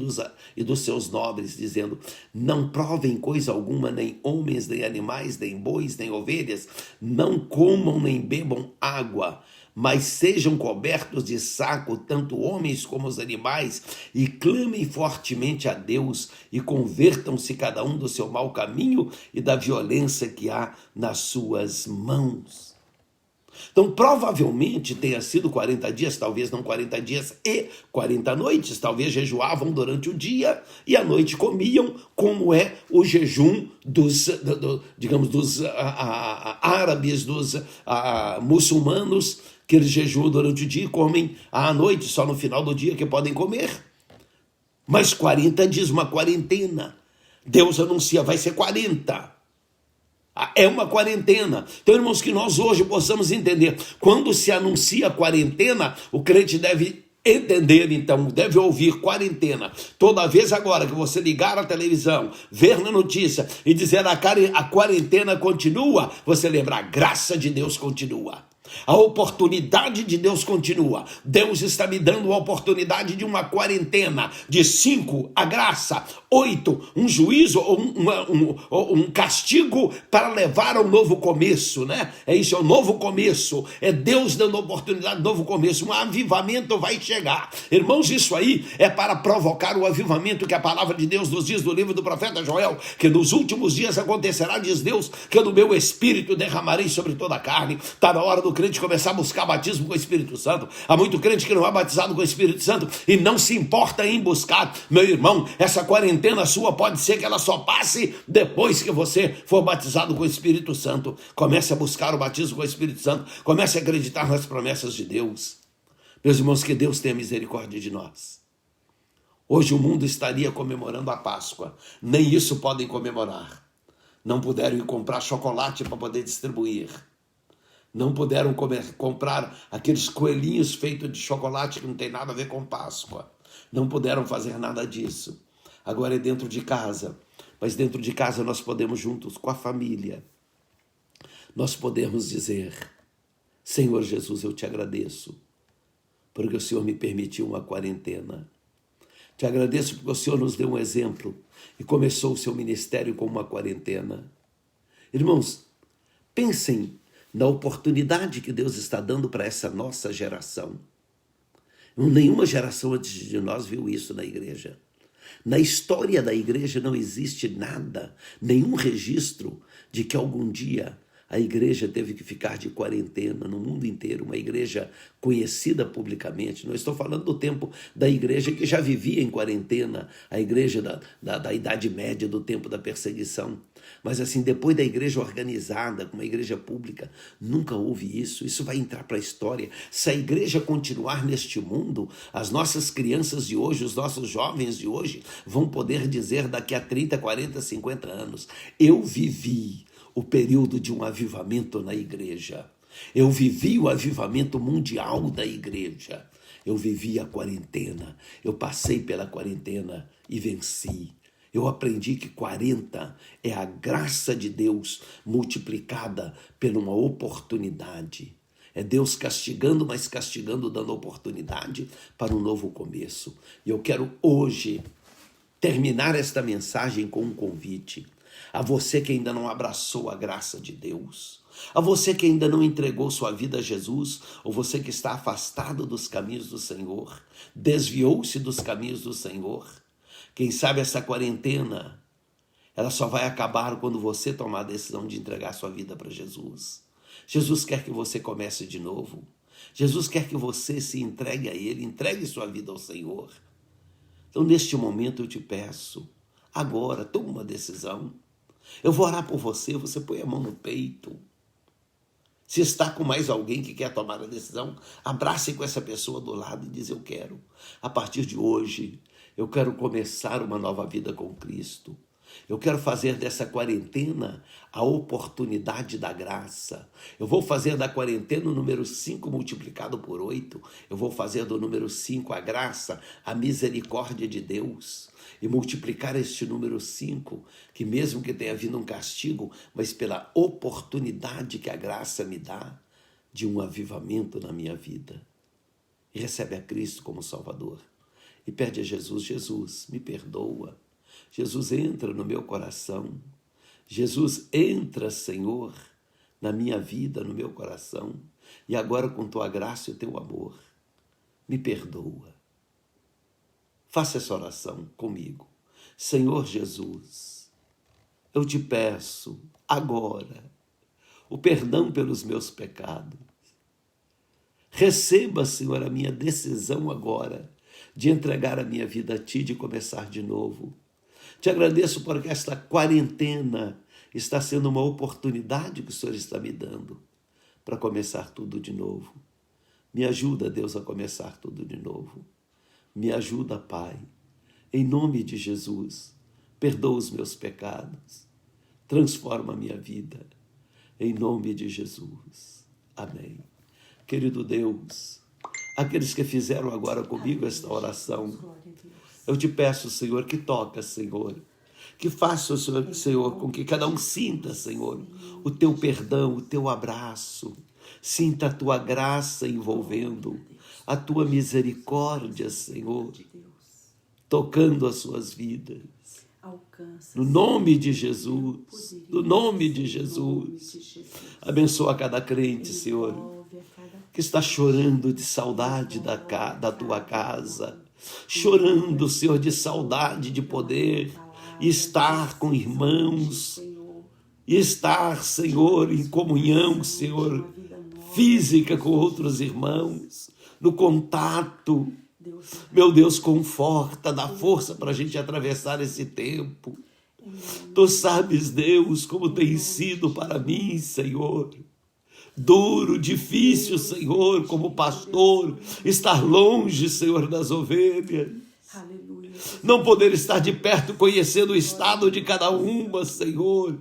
e dos seus nobres, dizendo: não provem coisa alguma, nem homens, nem animais, nem bois, nem ovelhas, não comam nem bebam água, mas sejam cobertos de saco, tanto homens como os animais, e clamem fortemente a Deus, e convertam-se cada um do seu mau caminho e da violência que há nas suas mãos. Então, provavelmente tenha sido 40 dias, talvez não 40 dias e 40 noites, talvez jejuavam durante o dia e à noite comiam, como é o jejum dos árabes, dos muçulmanos, que eles jejuam durante o dia e comem à noite, só no final do dia que podem comer. Mas 40 dias, uma quarentena. Deus anuncia, vai ser 40. É uma quarentena. Então, irmãos, que nós hoje possamos entender. Quando se anuncia quarentena, o crente deve entender, então, deve ouvir quarentena. Toda vez agora que você ligar a televisão, ver na notícia e dizer a quarentena continua, você lembra, a graça de Deus continua. A oportunidade de Deus continua. Deus está me dando a oportunidade de uma quarentena, de 5, a graça, 8, um juízo ou um castigo para levar ao novo começo, né? É isso, é o novo começo. É Deus dando a oportunidade de novo começo. Um avivamento vai chegar. Irmãos, isso aí é para provocar o avivamento que a palavra de Deus nos diz no livro do profeta Joel, que nos últimos dias acontecerá, diz Deus, que do meu espírito derramarei sobre toda a carne. Está na hora do crente começar a buscar batismo com o Espírito Santo. Há muito crente que não é batizado com o Espírito Santo e não se importa em buscar. Meu irmão, essa quarentena sua pode ser que ela só passe depois que você for batizado com o Espírito Santo. Comece a buscar o batismo com o Espírito Santo. Comece a acreditar nas promessas de Deus. Meus irmãos, que Deus tenha misericórdia de nós. Hoje o mundo estaria comemorando a Páscoa. Nem isso podem comemorar. Não puderam ir comprar chocolate para poder distribuir. Não puderam comprar aqueles coelhinhos feitos de chocolate que não tem nada a ver com Páscoa. Não puderam fazer nada disso. Agora é dentro de casa. Mas dentro de casa nós podemos, juntos com a família, nós podemos dizer: Senhor Jesus, eu te agradeço, porque o Senhor me permitiu uma quarentena. Te agradeço porque o Senhor nos deu um exemplo e começou o seu ministério com uma quarentena. Irmãos, pensem na oportunidade que Deus está dando para essa nossa geração. Nenhuma geração antes de nós viu isso na igreja. Na história da igreja não existe nada, nenhum registro de que algum dia a igreja teve que ficar de quarentena no mundo inteiro, uma igreja conhecida publicamente. Não estou falando do tempo da igreja que já vivia em quarentena, a igreja da Idade Média, do tempo da perseguição. Mas assim, depois da igreja organizada, como a igreja pública, nunca houve isso. Isso vai entrar para a história. Se a igreja continuar neste mundo, as nossas crianças de hoje, os nossos jovens de hoje, vão poder dizer daqui a 30, 40, 50 anos: eu vivi o período de um avivamento na igreja. Eu vivi o avivamento mundial da igreja. Eu vivi a quarentena. Eu passei pela quarentena e venci. Eu aprendi que 40 é a graça de Deus multiplicada por uma oportunidade. É Deus castigando, mas castigando, dando oportunidade para um novo começo. E eu quero hoje terminar esta mensagem com um convite. A você que ainda não abraçou a graça de Deus, a você que ainda não entregou sua vida a Jesus, ou você que está afastado dos caminhos do Senhor, desviou-se dos caminhos do Senhor. Quem sabe essa quarentena, ela só vai acabar quando você tomar a decisão de entregar sua vida para Jesus. Jesus quer que você comece de novo. Jesus quer que você se entregue a Ele, entregue sua vida ao Senhor. Então, neste momento eu te peço, agora, toma uma decisão. Eu vou orar por você, você põe a mão no peito. Se está com mais alguém que quer tomar a decisão, abrace com essa pessoa do lado e diz: eu quero. A partir de hoje, eu quero começar uma nova vida com Cristo. Eu quero fazer dessa quarentena a oportunidade da graça. Eu vou fazer da quarentena o número 5 multiplicado por 8. Eu vou fazer do número 5 a graça, a misericórdia de Deus. E multiplicar este número 5, que mesmo que tenha vindo um castigo, mas pela oportunidade que a graça me dá, de um avivamento na minha vida. E recebe a Cristo como Salvador. E pede a Jesus: Jesus, me perdoa. Jesus, entra no meu coração. Jesus, entra, Senhor, na minha vida, no meu coração. E agora, com tua graça e o teu amor, me perdoa. Faça essa oração comigo. Senhor Jesus, eu te peço agora o perdão pelos meus pecados. Receba, Senhor, a minha decisão agora de entregar a minha vida a Ti, de começar de novo. Te agradeço porque esta quarentena está sendo uma oportunidade que o Senhor está me dando para começar tudo de novo. Me ajuda, Deus, a começar tudo de novo. Me ajuda, Pai. Em nome de Jesus, perdoa os meus pecados. Transforma a minha vida. Em nome de Jesus. Amém. Querido Deus, aqueles que fizeram agora comigo esta oração, eu te peço, Senhor, que toca, Senhor, que faça, Senhor, com que cada um sinta, Senhor, o teu perdão, o teu abraço, sinta a tua graça envolvendo, a tua misericórdia, Senhor, tocando as suas vidas. No nome de Jesus, no nome de Jesus, abençoa cada crente, Senhor, que está chorando de saudade da tua casa, chorando, Senhor, de saudade de poder estar com irmãos, e estar, Senhor, em comunhão, Senhor, física com outros irmãos, no contato. Meu Deus, conforta, dá força para a gente atravessar esse tempo. Tu sabes, Deus, como tem sido para mim, Senhor, duro, difícil, Senhor, como pastor, estar longe, Senhor, das ovelhas. Não poder estar de perto, conhecendo o estado de cada uma, Senhor.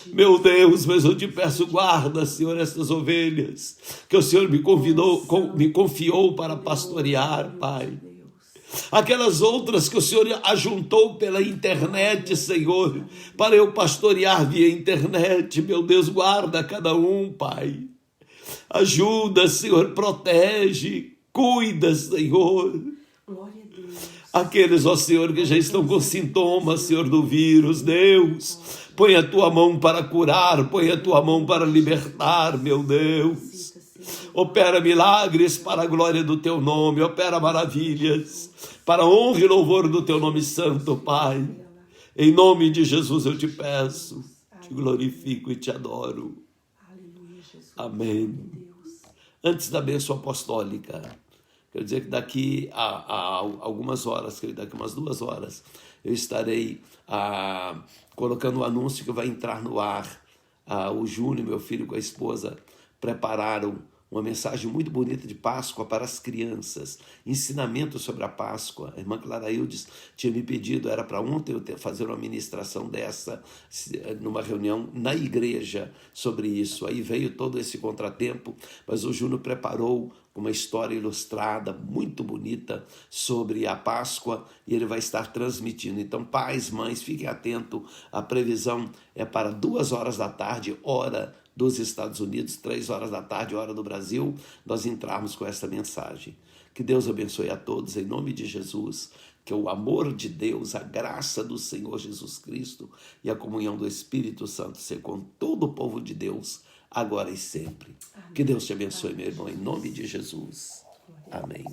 Meu Deus, mas eu te peço, guarda, Senhor, essas ovelhas que o Senhor me confiou para pastorear, Pai. Aquelas outras que o Senhor ajuntou pela internet, Senhor, para eu pastorear via internet. Meu Deus, guarda cada um, Pai. Ajuda, Senhor, protege, cuida, Senhor. Aqueles, ó Senhor, que já estão com sintomas, Senhor, do vírus, Deus, põe a tua mão para curar, põe a tua mão para libertar, meu Deus. Opera milagres para a glória do teu nome, opera maravilhas para a honra e louvor do teu nome santo, Pai. Em nome de Jesus eu te peço, te glorifico e te adoro. Amém. Antes da bênção apostólica, quero dizer que daqui a algumas horas, daqui a umas 2 horas, eu estarei colocando o anúncio que vai entrar no ar. O Júnior, meu filho, com a esposa, prepararam uma mensagem muito bonita de Páscoa para as crianças, ensinamento sobre a Páscoa. A irmã Clara Hildes tinha me pedido, era para ontem eu fazer uma ministração dessa, numa reunião na igreja sobre isso. Aí veio todo esse contratempo, mas o Júnior preparou uma história ilustrada, muito bonita, sobre a Páscoa, e ele vai estar transmitindo. Então, pais, mães, fiquem atentos, a previsão é para 2 horas da tarde, hora dos Estados Unidos, 3 horas da tarde, hora do Brasil, nós entrarmos com essa mensagem. Que Deus abençoe a todos, em nome de Jesus, que o amor de Deus, a graça do Senhor Jesus Cristo e a comunhão do Espírito Santo seja com todo o povo de Deus, agora e sempre. Amém. Que Deus te abençoe, meu irmão, em nome de Jesus. Amém.